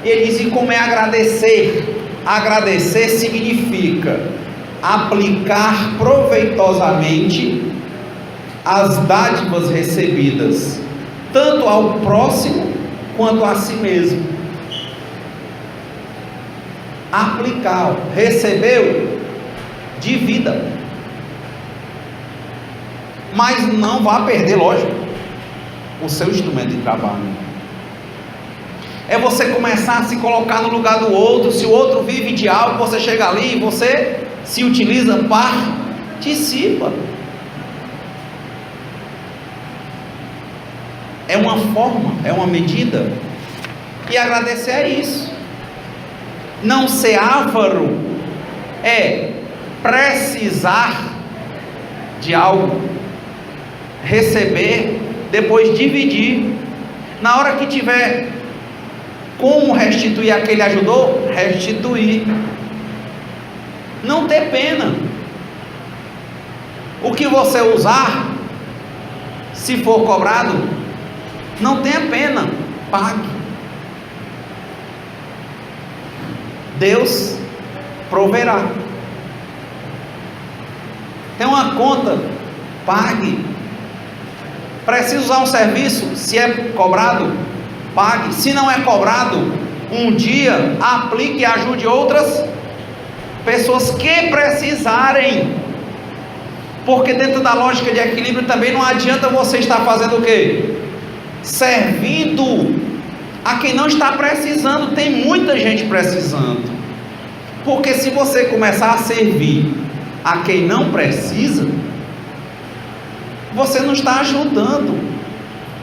Ele diz: e como é agradecer? Agradecer significa aplicar proveitosamente as dádivas recebidas, tanto ao próximo quanto a si mesmo. Aplicar, recebeu, divida, mas não vá perder, lógico, o seu instrumento de trabalho. É você começar a se colocar no lugar do outro. Se o outro vive de algo, você chega ali e você se utiliza, participa. É uma forma, é uma medida. E agradecer é isso. Não ser avaro é precisar de algo, receber, depois dividir. Na hora que tiver como restituir a quem lhe ajudou, restituir. Não ter pena. O que você usar, se for cobrado, não tenha pena, pague. Deus proverá. Tem uma conta, pague. Precisa usar um serviço, se é cobrado, pague. Se não é cobrado, um dia aplique e ajude outras pessoas que precisarem. Porque dentro da lógica de equilíbrio também não adianta você estar fazendo o quê? Servindo a quem não está precisando. Tem muita gente precisando. Porque se você começar a servir a quem não precisa, você não está ajudando,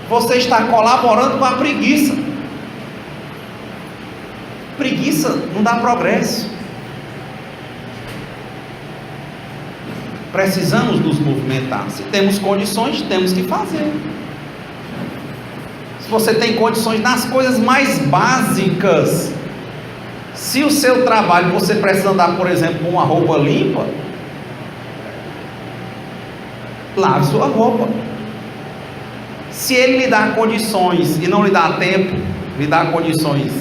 você está colaborando com a preguiça. Preguiça não dá progresso. Precisamos nos movimentar. Se temos condições, temos que fazer. Se você tem condições nas coisas mais básicas, se o seu trabalho você precisa andar, por exemplo, com uma roupa limpa, lave sua roupa. Se ele lhe dá condições e não lhe dá tempo, lhe dá condições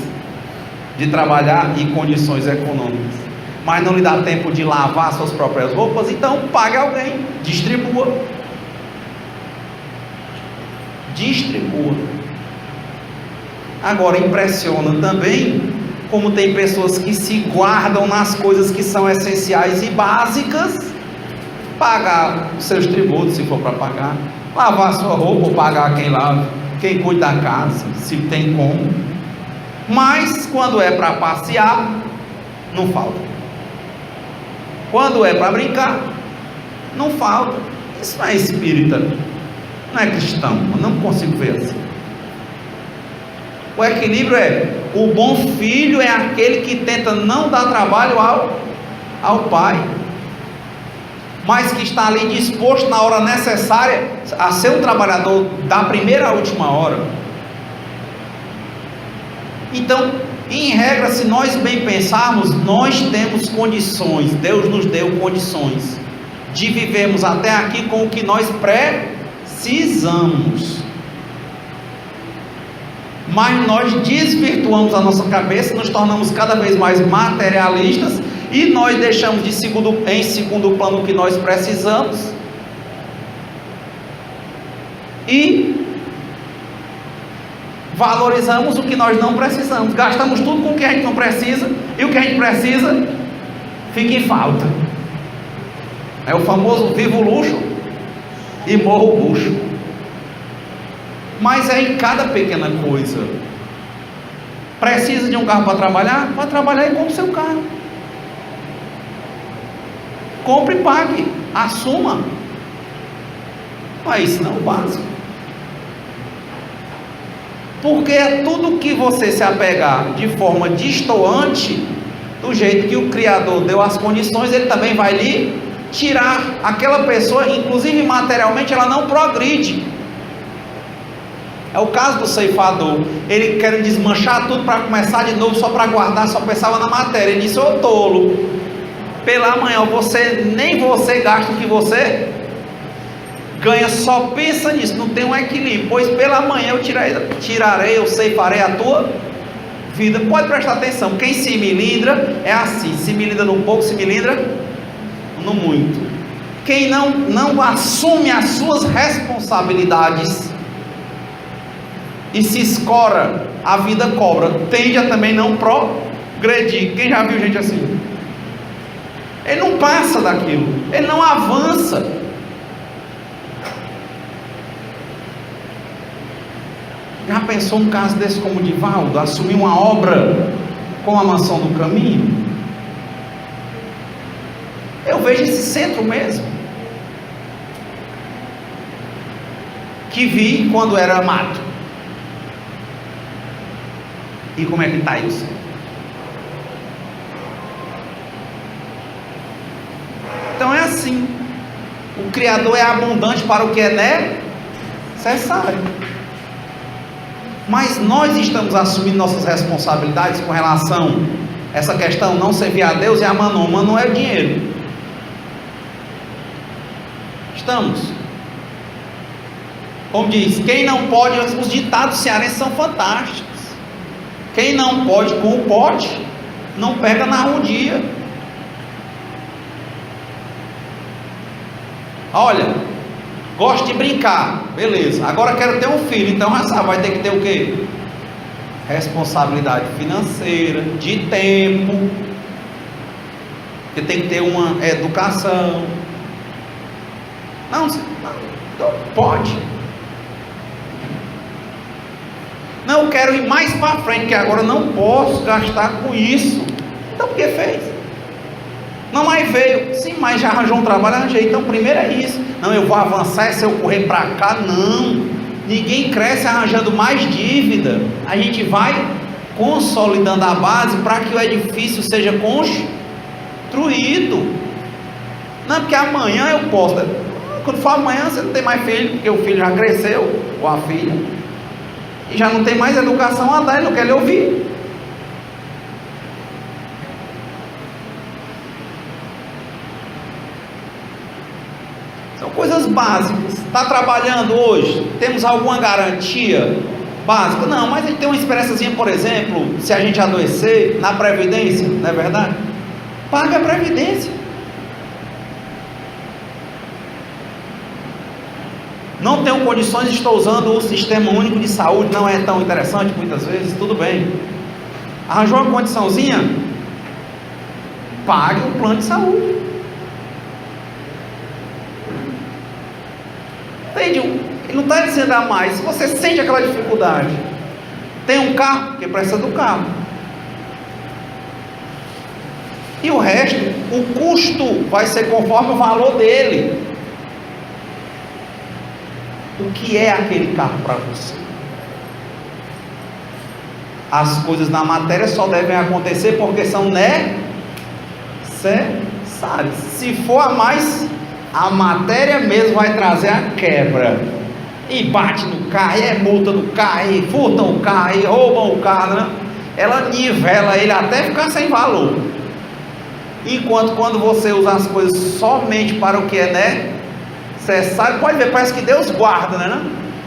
de trabalhar e condições econômicas, mas não lhe dá tempo de lavar suas próprias roupas, então pague alguém, distribua. Agora impressiona também como tem pessoas que se guardam nas coisas que são essenciais e básicas, pagar os seus tributos se for para pagar, lavar sua roupa ou pagar quem lava, quem cuida da casa, se tem como. Mas quando é para passear, não falta. Quando é para brincar, não falta. Isso não é espírita, não é cristão, eu não consigo ver assim. O equilíbrio é: o bom filho é aquele que tenta não dar trabalho ao pai, mas que está ali disposto na hora necessária a ser um trabalhador da primeira à última hora. Então, em regra, se nós bem pensarmos, nós temos condições, Deus nos deu condições de vivermos até aqui com o que nós precisamos. Mas nós desvirtuamos a nossa cabeça, nos tornamos cada vez mais materialistas e nós deixamos em segundo plano o que nós precisamos e valorizamos o que nós não precisamos, gastamos tudo com o que a gente não precisa, e o que a gente precisa fica em falta. É o famoso vivo o luxo e morro o bucho. Mas é em cada pequena coisa. Precisa de um carro para trabalhar? Para trabalhar e compre seu carro. Compre e pague, assuma. Não é isso não, o básico. Porque é tudo que você se apegar de forma destoante do jeito que o Criador deu as condições, ele também vai lhe tirar. Aquela pessoa, inclusive materialmente, ela não progride. É o caso do ceifador. Ele quer desmanchar tudo para começar de novo, só para guardar, só pensava na matéria. Ele disse: ô tolo, pela manhã nem você gasta o que você ganha, só pensa nisso, não tem um equilíbrio. Pois pela manhã eu ceifarei a tua vida. Pode prestar atenção, quem se melindra é assim: se melindra no pouco, se melindra no muito. Quem não assume as suas responsabilidades e se escora, a vida cobra, tende a também não progredir. Quem já viu gente assim? Ele não passa daquilo, ele não avança. Já pensou um caso desse como o Divaldo, assumir uma obra com a Mansão do Caminho? Eu vejo esse centro mesmo, que vi quando era mato. E como é que está isso? Então é assim: o Criador é abundante para o que é necessário. Mas nós estamos assumindo nossas responsabilidades com relação a essa questão, não servir a Deus e a Manon. Manon é o dinheiro. Estamos. Como diz, quem não pode, os ditados cearenses são fantásticos. Quem não pode com o pote, não pega na rodia. Olha, gosto de brincar, beleza, agora quero ter um filho, então já sabe, vai ter que ter o quê? Responsabilidade financeira, de tempo, porque tem que ter uma educação. Não pode. Não, eu quero ir mais para frente, porque agora eu não posso gastar com isso. Então por que fez? Não, mas veio. Sim, mas já arranjou um trabalho, arranjei. Então primeiro é isso. Não, eu vou avançar, se eu correr para cá, não. Ninguém cresce arranjando mais dívida. A gente vai consolidando a base para que o edifício seja construído. Não, porque amanhã eu posso. Quando for amanhã, você não tem mais filho, porque o filho já cresceu, ou a filha. E já não tem mais educação a dar, ele não quer lhe ouvir. São coisas básicas. Está trabalhando hoje? Temos alguma garantia básica? Não, mas a gente tem uma experiênciazinha, por exemplo, se a gente adoecer, na Previdência, não é verdade? Paga a Previdência. Não tenho condições, estou usando o Sistema Único de Saúde, não é tão interessante muitas vezes, tudo bem. Arranjou uma condiçãozinha? Pague o plano de saúde. Entende? Ele não está dizendo a mais. Se você sente aquela dificuldade, tem um carro, porque precisa do carro. E o resto, o custo vai ser conforme o valor dele. O que é aquele carro para você? As coisas na matéria só devem acontecer porque são necessárias. Se for a mais, a matéria mesmo vai trazer a quebra. E bate no carro, e é multa do carro, e furtam o carro, e roubam o carro, né? Ela nivela ele até ficar sem valor. Enquanto quando você usa as coisas somente para o que é necessário, pode ver, parece que Deus guarda, né?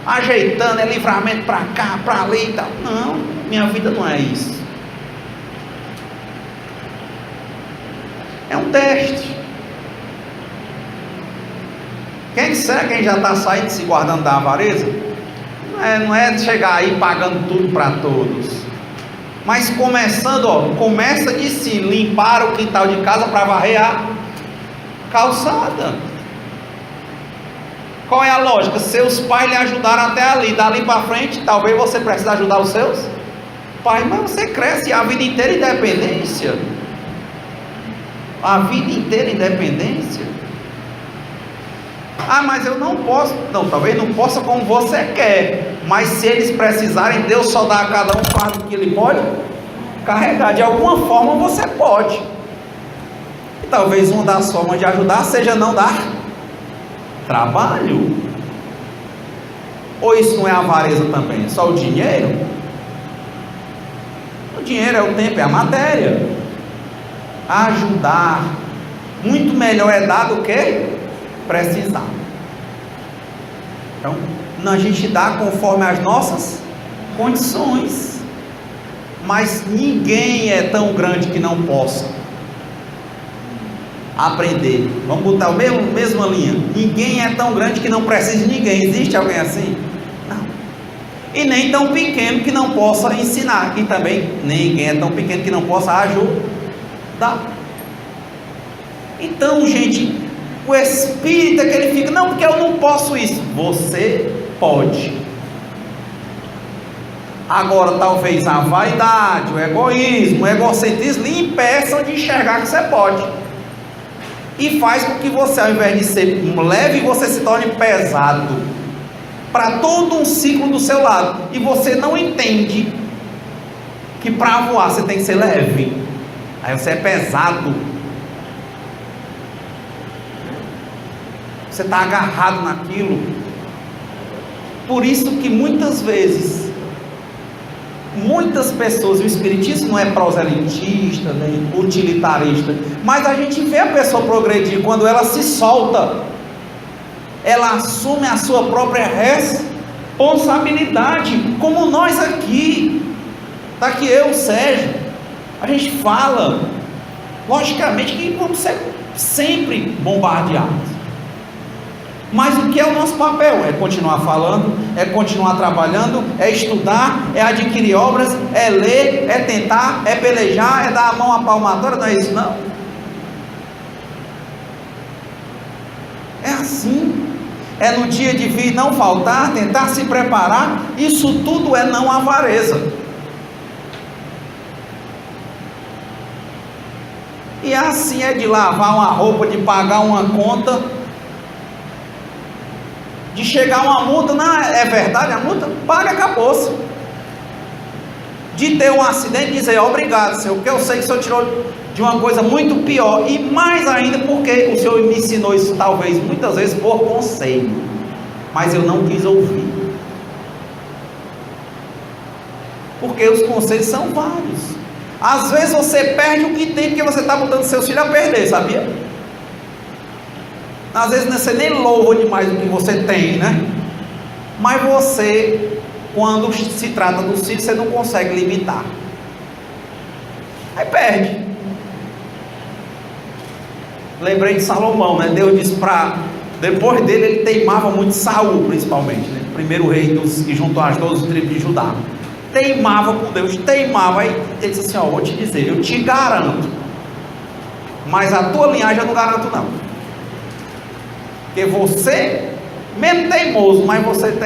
Ajeitando, é livramento para cá, para ali e tal. Não, minha vida não é isso. É um teste. Quem disser quem já está saindo se guardando da avareza? Não é chegar aí pagando tudo para todos. Mas começando, começa de si, limpar o quintal de casa para varrer a calçada. Qual é a lógica? Seus pais lhe ajudaram até ali, dali para frente, talvez você precise ajudar os seus pais, mas você cresce a vida inteira em dependência. A vida inteira em dependência. Mas eu não posso. Não, talvez não possa como você quer, mas se eles precisarem, Deus só dá a cada um fardo que ele pode carregar. De alguma forma você pode. E talvez uma das formas de ajudar seja não dar trabalho. Ou isso não é avareza também? É só o dinheiro? O dinheiro é o tempo, é a matéria. Ajudar. Muito melhor é dar do que precisar. Então, a gente dá conforme as nossas condições. Mas ninguém é tão grande que não possa aprender. Vamos botar a mesma linha. Ninguém é tão grande que não precise de ninguém. Existe alguém assim? Não. E nem tão pequeno que não possa ensinar. E também ninguém é tão pequeno que não possa ajudar. Então, gente, o espírito é que ele fica, não, porque eu não posso isso. Você pode. Agora, talvez a vaidade, o egoísmo, o egocentrismo lhe impeçam de enxergar que você pode. E faz com que você, ao invés de ser leve, você se torne pesado. Para todo um ciclo do seu lado. E você não entende que para voar você tem que ser leve. Aí você é pesado. Você está agarrado naquilo. Por isso que muitas vezes, muitas pessoas, o espiritismo não é proselitista, nem utilitarista, mas a gente vê a pessoa progredir quando ela se solta, ela assume a sua própria responsabilidade, como nós aqui, daqui eu, Sérgio, a gente fala, logicamente que vamos ser sempre bombardeados. Mas o que é o nosso papel? É continuar falando, é continuar trabalhando, é estudar, é adquirir obras, é ler, é tentar, é pelejar, é dar a mão à palmadora, não é isso não? É assim. É no dia de vir não faltar, tentar se preparar, isso tudo é não avareza. E assim é de lavar uma roupa, de pagar uma conta, de chegar uma multa, não é verdade a multa? Paga, acabou-se. De ter um acidente, dizer obrigado, Senhor, porque eu sei que o Senhor tirou de uma coisa muito pior, e mais ainda porque o Senhor me ensinou isso, talvez, muitas vezes por conselho, mas eu não quis ouvir, porque os conselhos são vários. Às vezes você perde o que tem, porque você está botando seus filhos a perder, sabia? Às vezes você nem louva demais o que você tem, né? Mas você, quando se trata dos filhos, você não consegue limitar. Aí perde. Lembrei de Salomão, né? Deus disse para... Depois dele, ele teimava muito, Saul principalmente, né? Primeiro rei que juntou as 12 tribos de Judá. Teimava com Deus, teimava. Aí ele disse assim, ó, vou te dizer, eu te garanto, mas a tua linhagem eu não garanto não. Porque você, mesmo teimoso, mas você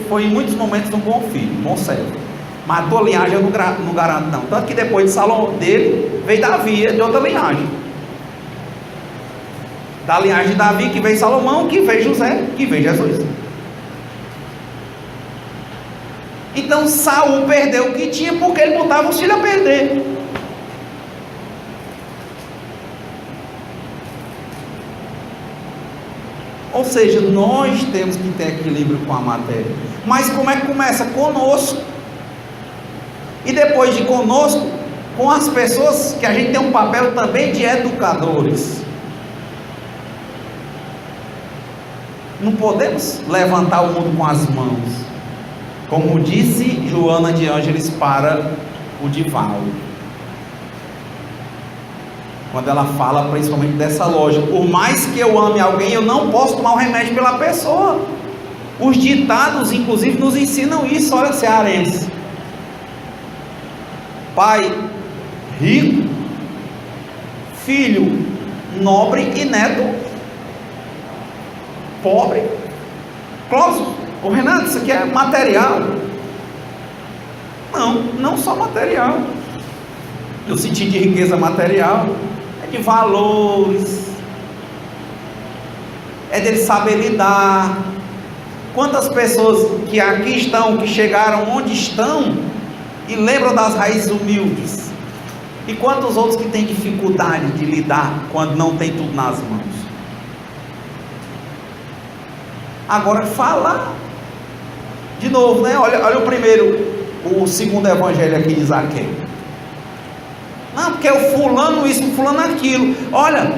foi em muitos momentos um bom filho, um bom servo. Mas a tua linhagem eu não garanto não. Tanto que depois de Salomão dele, veio Davi, de outra linhagem. Da linhagem de Davi, que veio Salomão, que veio José, que veio Jesus. Então Saul perdeu o que tinha, porque ele botava os filhos a perder. Ou seja, nós temos que ter equilíbrio com a matéria. Mas como é que começa? Conosco. E depois de conosco, com as pessoas, que a gente tem um papel também de educadores. Não podemos levantar o mundo com as mãos, como disse Joana de Ângeles para o Divaldo, quando ela fala principalmente dessa lógica. Por mais que eu ame alguém, eu não posso tomar o remédio pela pessoa. Os ditados, inclusive, nos ensinam isso. Olha, cearense: pai rico, filho nobre e neto pobre. Clóvis, ô Renato, isso aqui é material? Não, não só material. No sentido de riqueza material, é de valores, é dele saber lidar. Quantas pessoas que aqui estão, que chegaram onde estão e lembram das raízes humildes, e quantos outros que têm dificuldade de lidar quando não tem tudo nas mãos. Agora falar de novo, né? Olha o primeiro, o segundo evangelho aqui de Zaqueu. Não, porque o fulano isso, o fulano aquilo. Olha,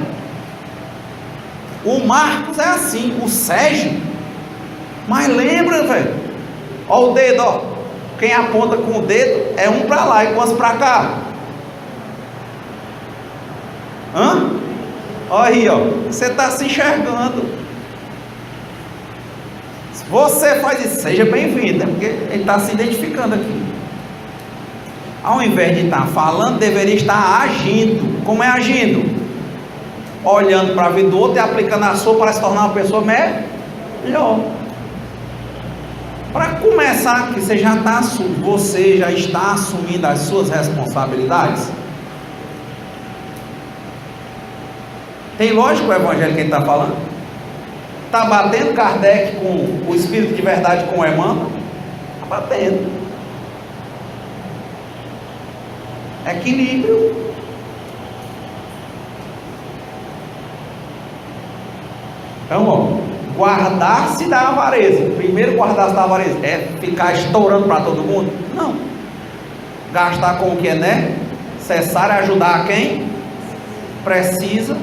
o Marcos é assim, o Sérgio. Mas lembra, velho? Olha o dedo, ó. Quem aponta com o dedo é um para lá e quantos para cá? Hã? Olha aí, ó. Você está se enxergando. Se você faz isso, seja bem-vindo, né? Porque ele está se identificando aqui. Ao invés de estar falando, deveria estar agindo. Como é agindo? Olhando para a vida do outro e aplicando a sua para se tornar uma pessoa melhor. Para começar, que você já está assumindo as suas responsabilidades. Tem lógico o evangelho que ele está falando? Está batendo Kardec com o Espírito de Verdade com o Emmanuel? Está batendo. Equilíbrio. Então, ó, guardar-se da avareza. Primeiro, guardar-se da avareza é ficar estourando para todo mundo? Não. Gastar com o que é necessário, ajudar a quem precisa.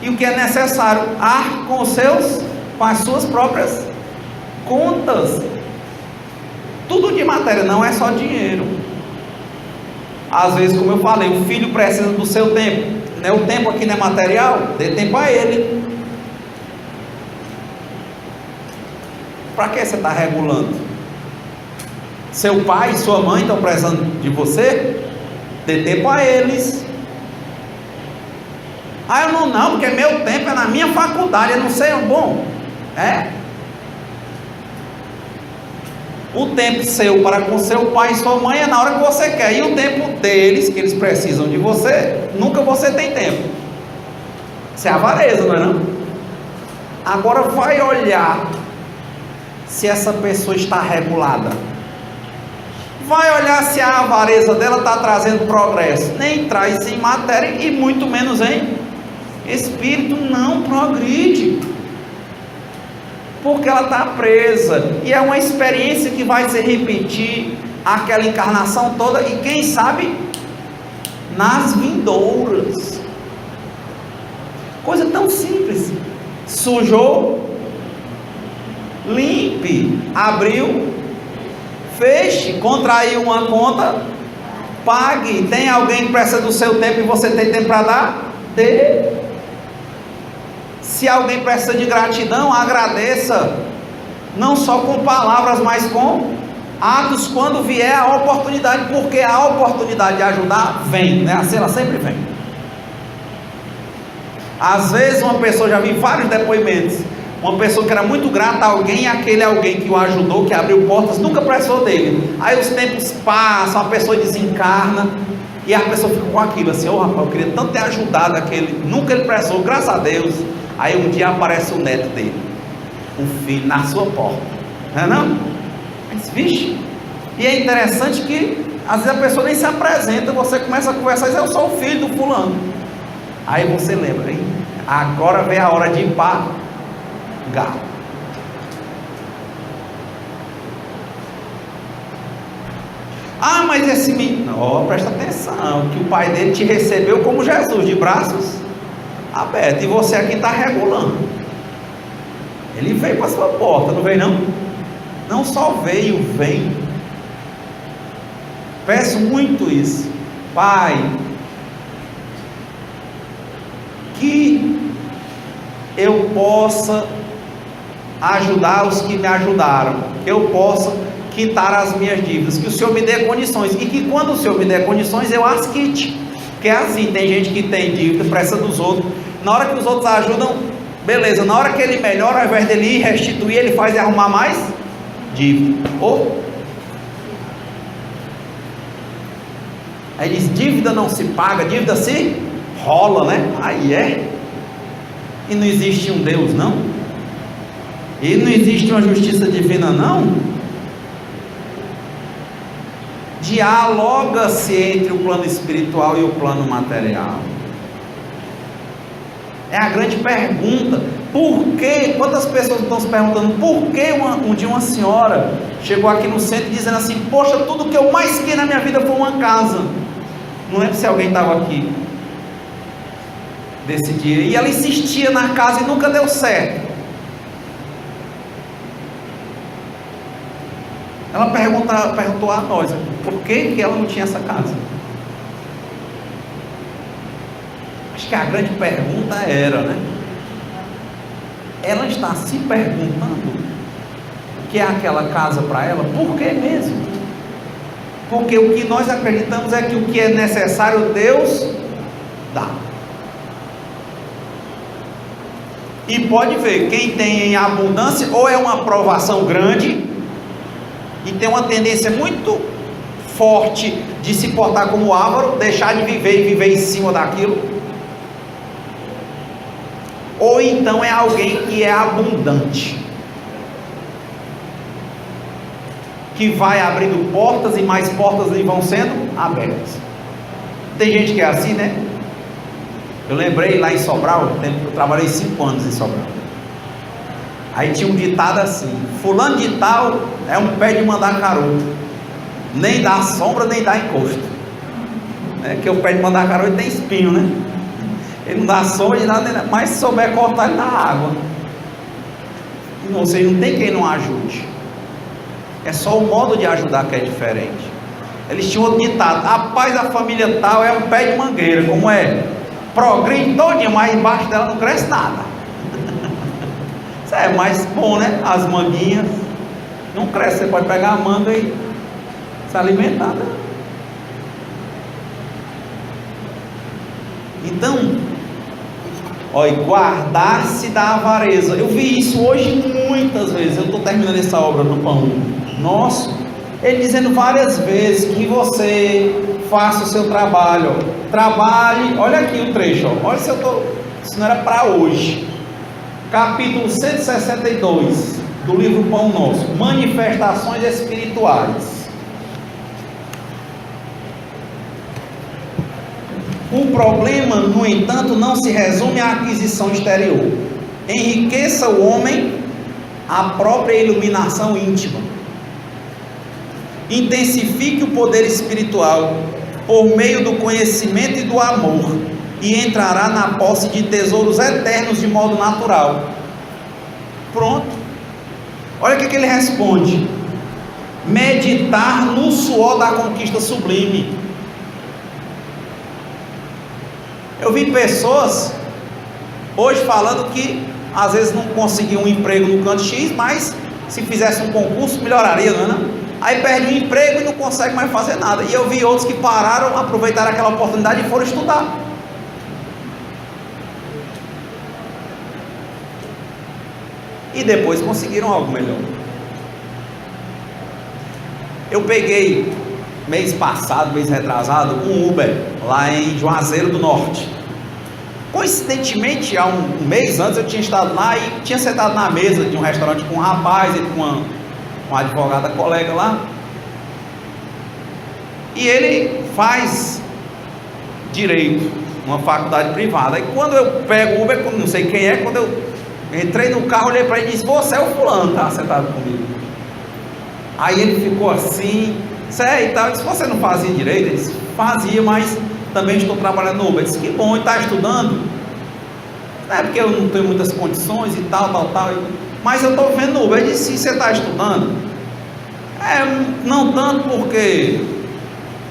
E o que é necessário, com as suas próprias contas. Tudo de matéria, não é só dinheiro. Às vezes, como eu falei, o filho precisa do seu tempo, né? O tempo aqui não é material, dê tempo a ele. Para que você está regulando? Seu pai e sua mãe estão precisando de você? Dê tempo a eles. Eu não, porque meu tempo é na minha faculdade, eu não sei, bom, o tempo seu para com seu pai e sua mãe é na hora que você quer, e o tempo deles, que eles precisam de você, nunca você tem tempo. Isso é avareza, não é não? Agora vai olhar se essa pessoa está regulada. Vai olhar se a avareza dela está trazendo progresso. Nem traz em matéria e muito menos em espírito. Não progride, porque ela está presa, e é uma experiência que vai se repetir aquela encarnação toda, e quem sabe nas vindouras. Coisa tão simples. Sujou, limpe. Abriu, feche. Contraiu uma conta, pague. Tem alguém que precisa do seu tempo e você tem tempo para dar? Dê. Se alguém precisa de gratidão, agradeça, não só com palavras, mas com atos, quando vier a oportunidade, porque a oportunidade de ajudar vem, né? Assim, ela sempre vem. Às vezes uma pessoa, já vi vários depoimentos, uma pessoa que era muito grata a alguém, e aquele alguém que o ajudou, que abriu portas, nunca precisou dele. Aí os tempos passam, a pessoa desencarna, e a pessoa fica com aquilo assim: rapaz, eu queria tanto ter ajudado aquele, nunca ele precisou, graças a Deus. Aí um dia aparece o neto dele, o filho, na sua porta, não é não? Mas vixe, e é interessante que às vezes a pessoa nem se apresenta, você começa a conversar e diz: eu sou o filho do fulano. Aí você lembra, hein? Agora vem a hora de pagar. Mas esse menino, presta atenção, que o pai dele te recebeu como Jesus, de braços aberto, e você aqui está regulando. Ele veio para a sua porta, não veio não? Não só veio, vem. Peço muito isso. Pai, que eu possa ajudar os que me ajudaram, que eu possa quitar as minhas dívidas, que o Senhor me dê condições, e que quando o Senhor me der condições, eu as quite. Porque é assim, tem gente que tem dívida, presta dos outros, na hora que os outros ajudam, beleza, na hora que ele melhora, ao invés dele ir restituir, ele faz arrumar mais dívida. Aí diz, dívida não se paga, dívida se rola, né? Aí é. E não existe um Deus, não? E não existe uma justiça divina, não? Dialoga-se entre o plano espiritual e o plano material. É a grande pergunta. Por quê? Quantas pessoas estão se perguntando por que um dia uma senhora chegou aqui no centro dizendo assim, poxa, tudo que eu mais queria na minha vida foi uma casa. Não lembro se alguém estava aqui desse dia. E ela insistia na casa e nunca deu certo. Ela perguntou a nós, por que ela não tinha essa casa? Acho que a grande pergunta era, né? Ela está se perguntando o que é aquela casa para ela, por que mesmo? Porque o que nós acreditamos é que o que é necessário Deus dá. E pode ver, quem tem em abundância, ou é uma provação grande, e tem uma tendência muito forte de se portar como avaro, deixar de viver e viver em cima daquilo, ou então é alguém que é abundante, que vai abrindo portas e mais portas lhe vão sendo abertas. Tem gente que é assim, né? Eu lembrei lá em Sobral, eu trabalhei 5 anos em Sobral. Aí tinha um ditado assim, fulano de tal é um pé de mandacaru, nem dá sombra nem dá encosto. É que o pé de mandacaru tem espinho, né? Ele não dá sombra de nada, mas se souber cortar ele dá água. Ou seja, não tem quem não ajude. É só o modo de ajudar que é diferente. Eles tinham outro ditado, rapaz, a família tal é um pé de mangueira, como é? Progride todinha, mas embaixo dela não cresce nada. Isso é mais bom, né? As manguinhas não crescem, você pode pegar a manga e se alimentar, né? Então, olha, guardar-se da avareza. Eu vi isso hoje muitas vezes. Eu estou terminando essa obra no Pão Nosso, ele dizendo várias vezes que você faça o seu trabalho, trabalhe. Olha aqui o trecho, ó. Olha se eu tô, isso não era para hoje. Capítulo 162 do livro Pão Nosso, manifestações espirituais. O problema, no entanto, não se resume à aquisição exterior. Enriqueça o homem a própria iluminação íntima. Intensifique o poder espiritual por meio do conhecimento e do amor, e entrará na posse de tesouros eternos de modo natural. Pronto. Olha o que ele responde: meditar no suor da conquista sublime. Eu vi pessoas hoje falando que às vezes não conseguiam um emprego no canto X, mas se fizesse um concurso melhoraria, não é não? Aí perde o emprego e não consegue mais fazer nada. E eu vi outros que pararam, aproveitaram aquela oportunidade e foram estudar. E depois conseguiram algo melhor. Eu peguei mês passado, mês retrasado, um Uber lá em Juazeiro do Norte. Coincidentemente, há um mês antes eu tinha estado lá e tinha sentado na mesa de um restaurante com um rapaz e com uma advogada colega lá. E ele faz direito numa faculdade privada. E quando eu pego o Uber, não sei quem é, quando eu entrei no carro, olhei para ele e disse: você é o fulano, tá sentado comigo. Aí ele ficou assim, sério e tal. Eu disse: você não fazia direito? Ele disse: fazia, mas também estou trabalhando no Uber. Eu disse: que bom, e está estudando? É porque eu não tenho muitas condições e tal. Mas eu estou vendo no Uber. Ele disse: você está estudando? Não tanto porque,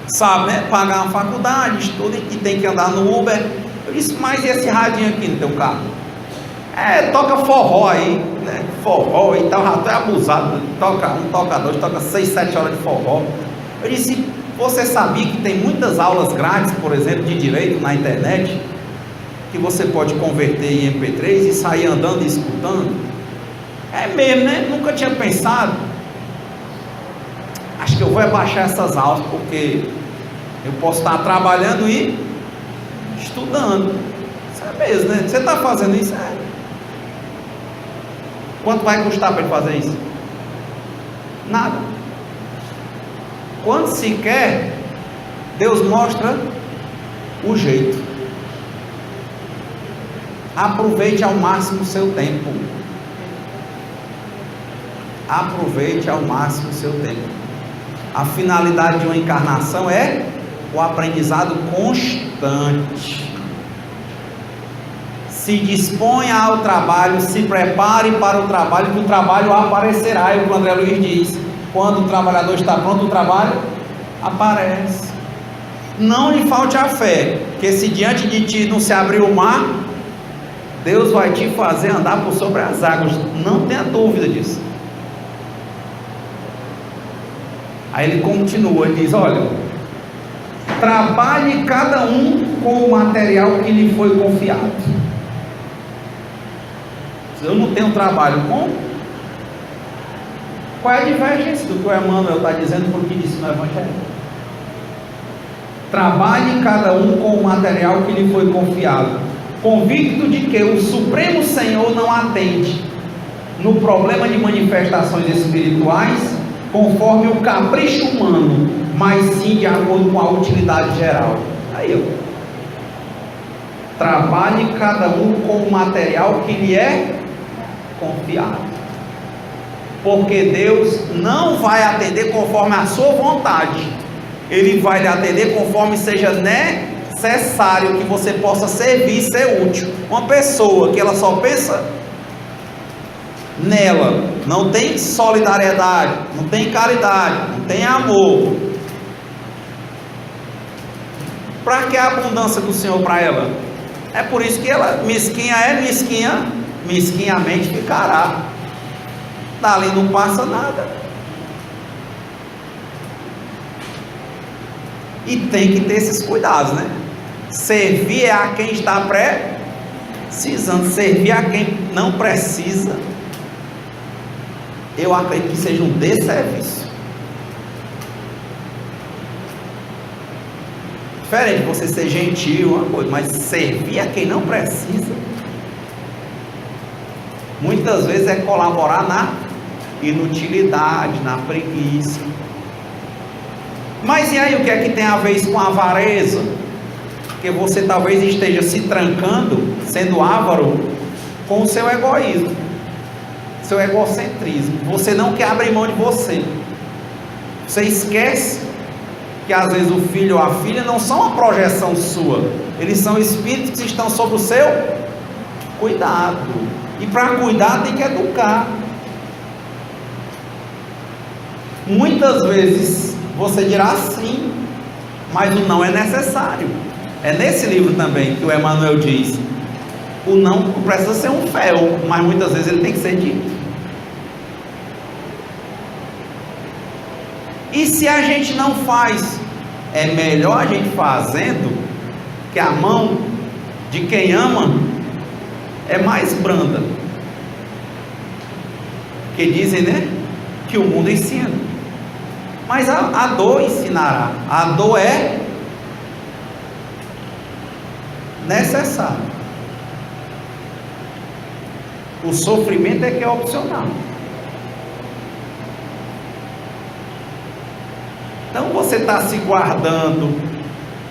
sabe, né, pagar uma faculdade, estuda e tem que andar no Uber. Eu disse: mas e esse radinho aqui no teu carro? Toca forró aí, né? forró e tal, já tô abusado, toca um, toca dois, toca 6, 7 horas de forró. Eu disse, você sabia que tem muitas aulas grátis, por exemplo, de direito na internet, que você pode converter em MP3 e sair andando e escutando? É mesmo, né? Nunca tinha pensado. Acho que eu vou baixar essas aulas, porque eu posso estar trabalhando e estudando. Isso é mesmo, né? Você está fazendo isso? É. Quanto vai custar para ele fazer isso? Nada. Quando se quer, Deus mostra o jeito. Aproveite ao máximo o seu tempo. Aproveite ao máximo o seu tempo. A finalidade de uma encarnação é o aprendizado constante. Se disponha ao trabalho, se prepare para o trabalho, que o trabalho aparecerá. É o que o André Luiz diz. Quando o trabalhador está pronto, o trabalho aparece. Não lhe falte a fé, que se diante de ti não se abrir o mar, Deus vai te fazer andar por sobre as águas. Não tenha dúvida disso. Aí ele continua, ele diz, olha, trabalhe cada um com o material que lhe foi confiado. Eu não tenho trabalho com? Qual é a divergência do que o Emmanuel está dizendo por que disse no Evangelho? Trabalhe cada um com o material que lhe foi confiado, convicto de que o Supremo Senhor não atende no problema de manifestações espirituais conforme o capricho humano, mas sim de acordo com a utilidade geral. Aí eu trabalhe cada um com o material que lhe é confiado, porque Deus não vai atender conforme a sua vontade, Ele vai lhe atender conforme seja necessário que você possa servir e ser útil. Uma pessoa que ela só pensa nela, não tem solidariedade, não tem caridade, não tem amor, para que a abundância do Senhor para ela? É por isso que ela mesquinha mesquinhamente ficará. Dali não passa nada. E tem que ter esses cuidados, né? Servir é a quem está precisando. Servir a quem não precisa, eu acredito que seja um desserviço. Diferente de você ser gentil, uma coisa, mas servir a quem não precisa, muitas vezes é colaborar na inutilidade, na preguiça. Mas e aí, o que é que tem a ver isso com a avareza? Porque você talvez esteja se trancando, sendo avaro, com o seu egoísmo, seu egocentrismo. Você não quer abrir mão de você. Você esquece que às vezes o filho ou a filha não são uma projeção sua, eles são espíritos que estão sob o seu cuidado. E para cuidar tem que educar. Muitas vezes você dirá sim, mas o não é necessário. É nesse livro também que o Emmanuel diz: o não precisa ser um fel, mas muitas vezes ele tem que ser dito. E se a gente não faz, é melhor a gente fazendo, que a mão de quem ama é mais branda. Que dizem, né, que o mundo ensina, mas a dor ensinará. A dor é necessária. O sofrimento é que é opcional. Então você está se guardando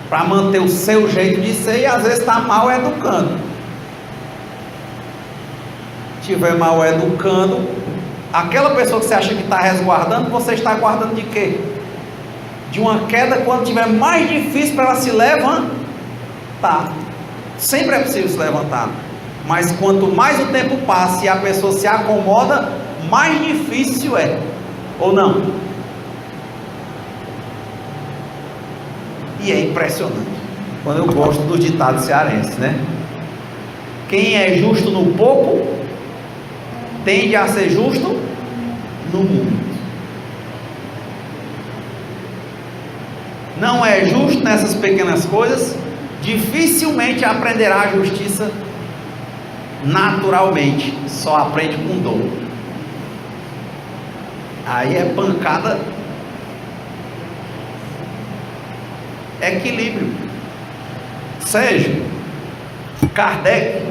para manter o seu jeito de ser e às vezes está mal educando. Se estiver mal educando, aquela pessoa que você acha que está resguardando, você está guardando de quê? De uma queda quando tiver mais difícil para ela se levantar. Sempre é possível se levantar, mas quanto mais o tempo passa e a pessoa se acomoda, mais difícil é, ou não? E é impressionante, quando eu gosto do ditado cearense, né? Quem é justo no pouco, tende a ser justo no mundo. Não é justo nessas pequenas coisas, dificilmente aprenderá a justiça naturalmente, só aprende com dor. Aí é pancada. Equilíbrio. Sérgio Kardec,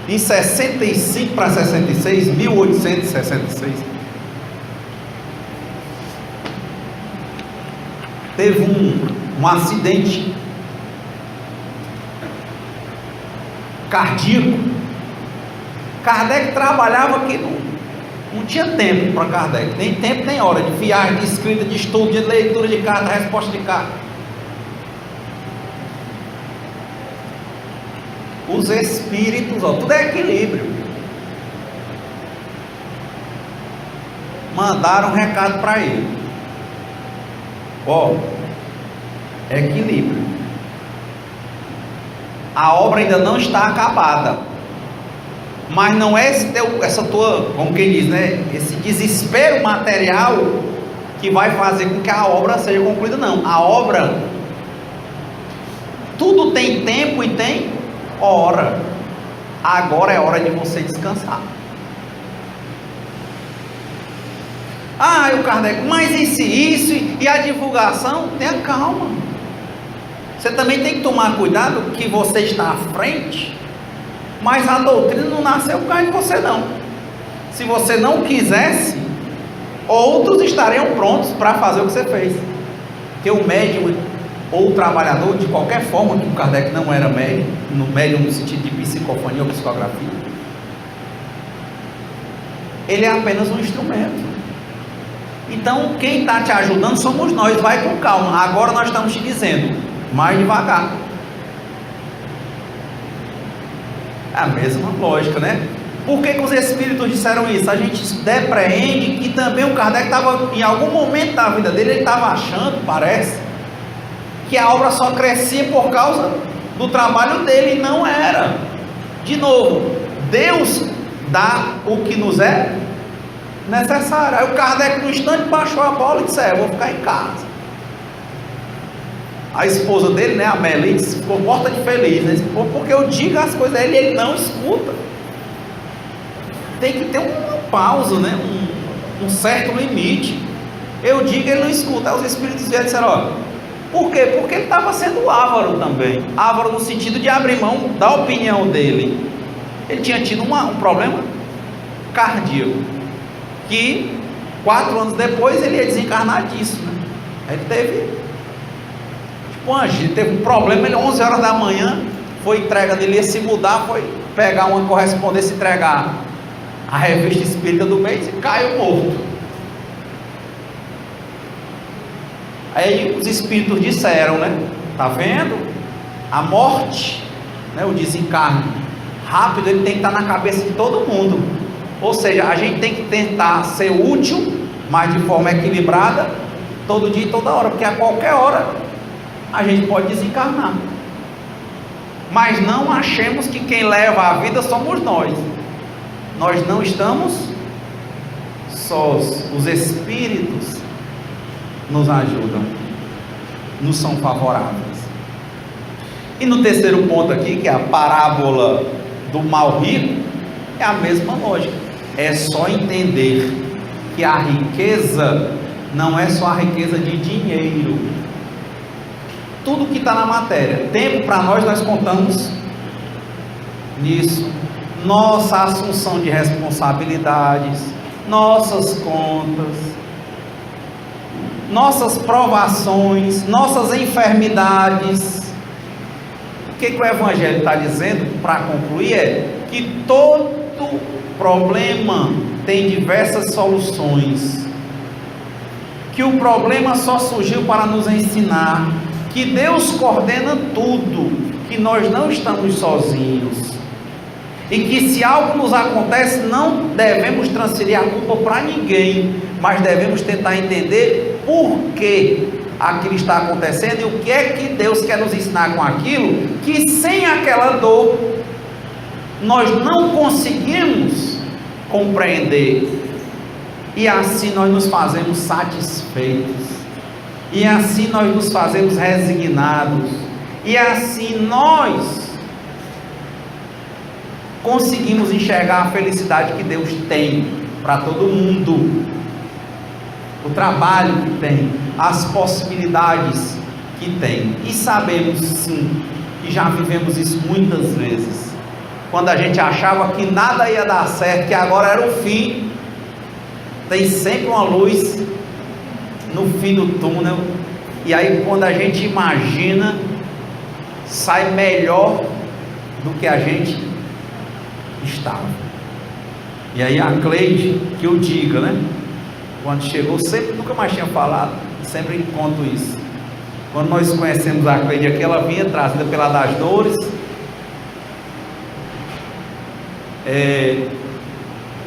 em 65 para 66, 1866, teve um acidente cardíaco. Kardec trabalhava que não tinha tempo para Kardec, nem tempo nem hora de viagem, de escrita, de estudo, de leitura de carta, resposta de carta. Os espíritos, ó, tudo é equilíbrio. Mandaram um recado para ele. Ó, equilíbrio. A obra ainda não está acabada. Mas não é essa tua, como quem diz, né? Esse desespero material que vai fazer com que a obra seja concluída, não. A obra, tudo tem tempo e tem hora. Agora é hora de você descansar. Ah, o Kardec, mas isso e a divulgação, tenha calma. Você também tem que tomar cuidado que você está à frente, mas a doutrina não nasceu por causa de você não. Se você não quisesse, outros estariam prontos para fazer o que você fez. Porque o médium ou o trabalhador, de qualquer forma, que o Kardec não era médium no sentido de psicofonia ou psicografia, ele é apenas um instrumento. Então quem está te ajudando somos nós. Vai com calma. Agora nós estamos te dizendo, mais devagar. É a mesma lógica, né? Por que os espíritos disseram isso? A gente depreende que também o Kardec estava, em algum momento da vida dele, ele estava achando, parece, que a obra só crescia por causa do trabalho dele, e não era. De novo, Deus dá o que nos é necessário. Aí o Kardec no instante baixou a bola e disse, eu vou ficar em casa. A esposa dele, né, a Melitz, ficou morta de feliz, né? Porque eu digo as coisas a ele e ele não escuta. Tem que ter uma pausa, né? um certo limite. Eu digo, ele não escuta. Aí os espíritos vieram e disseram, ó, por quê? Porque ele estava sendo ávaro também. Ávaro no sentido de abrir mão da opinião dele. Ele tinha tido um problema cardíaco, que 4 anos depois ele ia desencarnar disso, né? Ele teve ele teve um problema, ele 11 horas da manhã foi entrega dele, ia se mudar, foi pegar uma correspondência, entregar a revista espírita do mês e caiu morto. Aí os espíritos disseram, né? Tá vendo? A morte, né, o desencarne rápido, ele tem que estar na cabeça de todo mundo. Ou seja, a gente tem que tentar ser útil, mas de forma equilibrada, todo dia e toda hora, porque a qualquer hora a gente pode desencarnar. Mas não achemos que quem leva a vida somos nós. Nós não estamos sós. Os espíritos nos ajudam, nos são favoráveis. E no terceiro ponto aqui, que é a parábola do mal rico, é a mesma lógica. É só entender que a riqueza não é só a riqueza de dinheiro. Tudo que está na matéria, tempo para nós contamos nisso. Nossa assunção de responsabilidades, nossas contas, nossas provações, nossas enfermidades. O que o Evangelho está dizendo, para concluir, é que todo problema tem diversas soluções, que o problema só surgiu para nos ensinar que Deus coordena tudo, que nós não estamos sozinhos, e que se algo nos acontece, não devemos transferir a culpa para ninguém, mas devemos tentar entender por que aquilo está acontecendo e o que é que Deus quer nos ensinar com aquilo, que sem aquela dor nós não conseguimos compreender, e assim nós nos fazemos satisfeitos, e assim nós nos fazemos resignados, e assim nós conseguimos enxergar a felicidade que Deus tem para todo mundo, o trabalho que tem, as possibilidades que tem, e sabemos sim, que já vivemos isso muitas vezes, quando a gente achava que nada ia dar certo, que agora era o fim, tem sempre uma luz no fim do túnel, e aí quando a gente imagina, sai melhor do que a gente estava. E aí a Cleide, que eu diga, né? Quando chegou, sempre, nunca mais tinha falado, sempre conto isso. Quando nós conhecemos a Cleide aqui, ela vinha trazida pela das dores,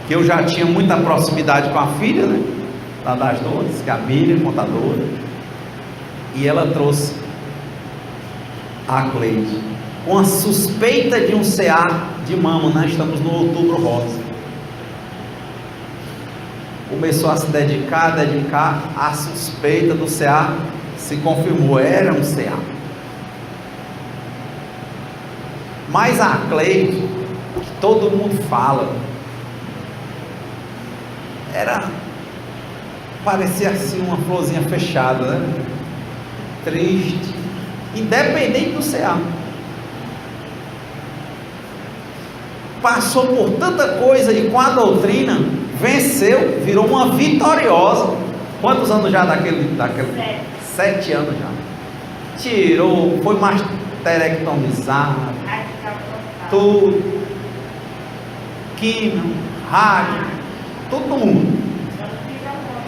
que eu já tinha muita proximidade com a filha, né? Lá das dores, que é a Miriam, contadora, e ela trouxe a Cleide com a suspeita de um CA de mama, né? Estamos no Outubro Rosa. Começou a se dedicar, a suspeita do CA se confirmou, era um CA. Mas a Cleide, que todo mundo fala, parecia assim uma florzinha fechada, né? Triste, independente do CA. Passou por tanta coisa e com a doutrina venceu, virou uma vitoriosa. Quantos anos já daquele 7 anos já. Tirou, foi masterectomizado, tudo, químio, rádio, todo mundo.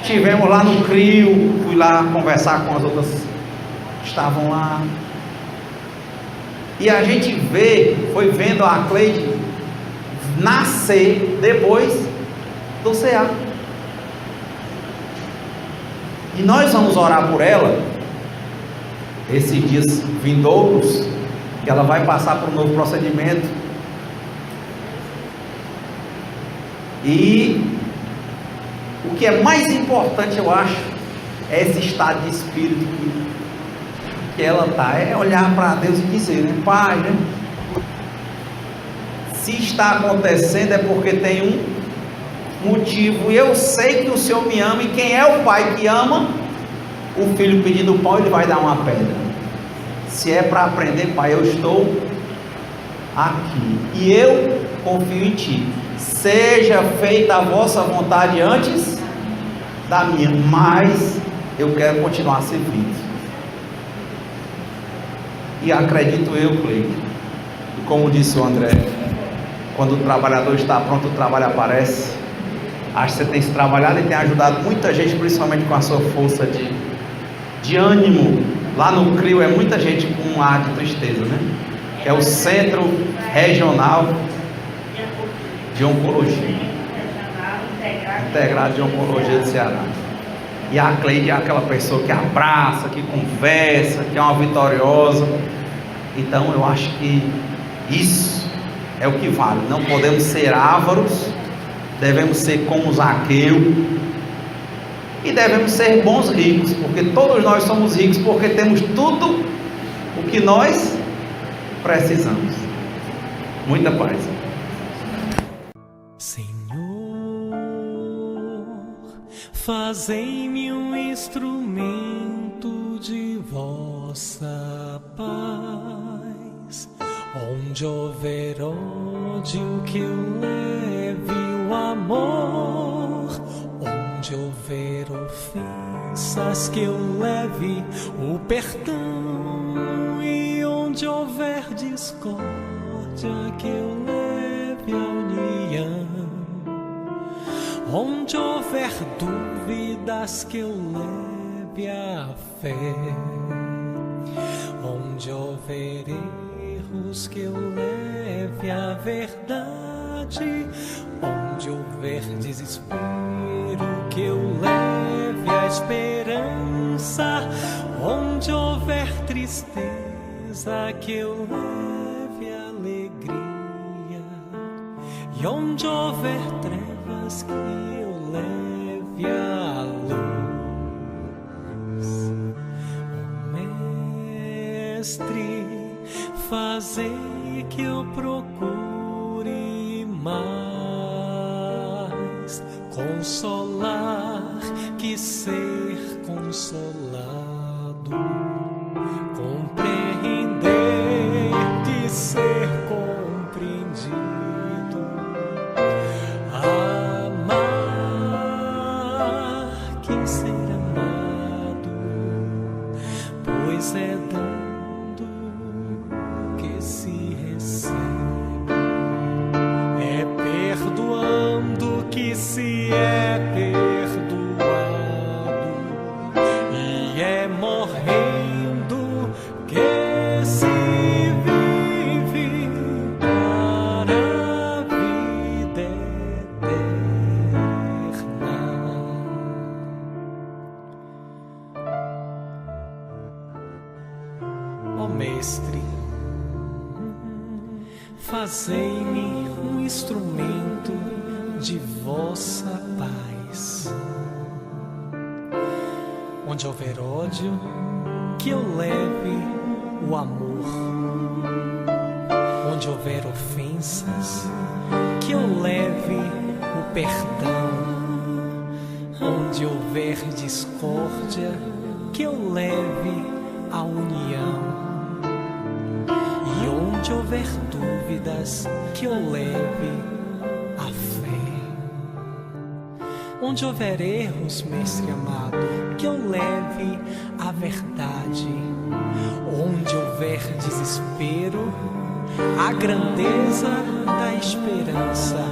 Estivemos lá no CRIO, fui lá conversar com as outras que estavam lá. E a gente foi vendo a Cleide nascer depois do CA. E nós vamos orar por ela esses dias vindouros, que ela vai passar por um novo procedimento. E o que é mais importante, eu acho, é esse estado de espírito que ela está, é olhar para Deus e dizer, né? Pai, né? Se está acontecendo é porque tem um motivo, e eu sei que o Senhor me ama, e quem é o pai que ama o filho pedindo pão, ele vai dar uma pedra. Se é para aprender, Pai, eu estou aqui, e eu confio em Ti, seja feita a vossa vontade antes da minha, mas eu quero continuar servindo. E acredito eu, Cleide, como disse o André, quando o trabalhador está pronto, o trabalho aparece. Acho que você tem se trabalhado e tem ajudado muita gente, principalmente com a sua força de ânimo. Lá no CRIO é muita gente com um ar de tristeza, né? É o Centro Regional de Oncologia, Integrado de Oncologia do Ceará. E a Cleide é aquela pessoa que abraça, que conversa, que é uma vitoriosa. Então eu acho que isso é o que vale. Não podemos ser ávaros, devemos ser como Zaqueu, e devemos ser bons ricos, porque todos nós somos ricos, porque temos tudo o que nós precisamos. Muita paz. Senhor, fazei-me um instrumento de vossa paz. Onde houver ódio, que eu leve o amor. Onde houver ofensas, que eu leve o perdão. E onde houver discórdia, que eu leve a união. Onde houver dúvidas, que eu leve a fé. Onde houver erros, que eu leve a verdade. Onde houver desespero, que eu leve a esperança. Onde houver tristeza, que eu leve a alegria. E onde houver trevas, que eu leve a luz. Oh, Mestre, fazei que eu procure mais consolar que ser consolado, compreender que ser compreendido, amar que ser amado, pois é dando que se recebe, é perdoando que se é perdoado, e é morrendo que se vive para a vida eterna. Ó Mestre, fazei-me um instrumento de vossa paz. Onde houver ódio, que eu leve o amor. Onde houver ofensas, que eu leve o perdão. Onde houver discórdia, que eu leve a união. E onde houver dúvidas, que eu leve a fé. Onde houver erros, Mestre amado, que eu leve a verdade. Onde houver desespero, a grandeza da esperança.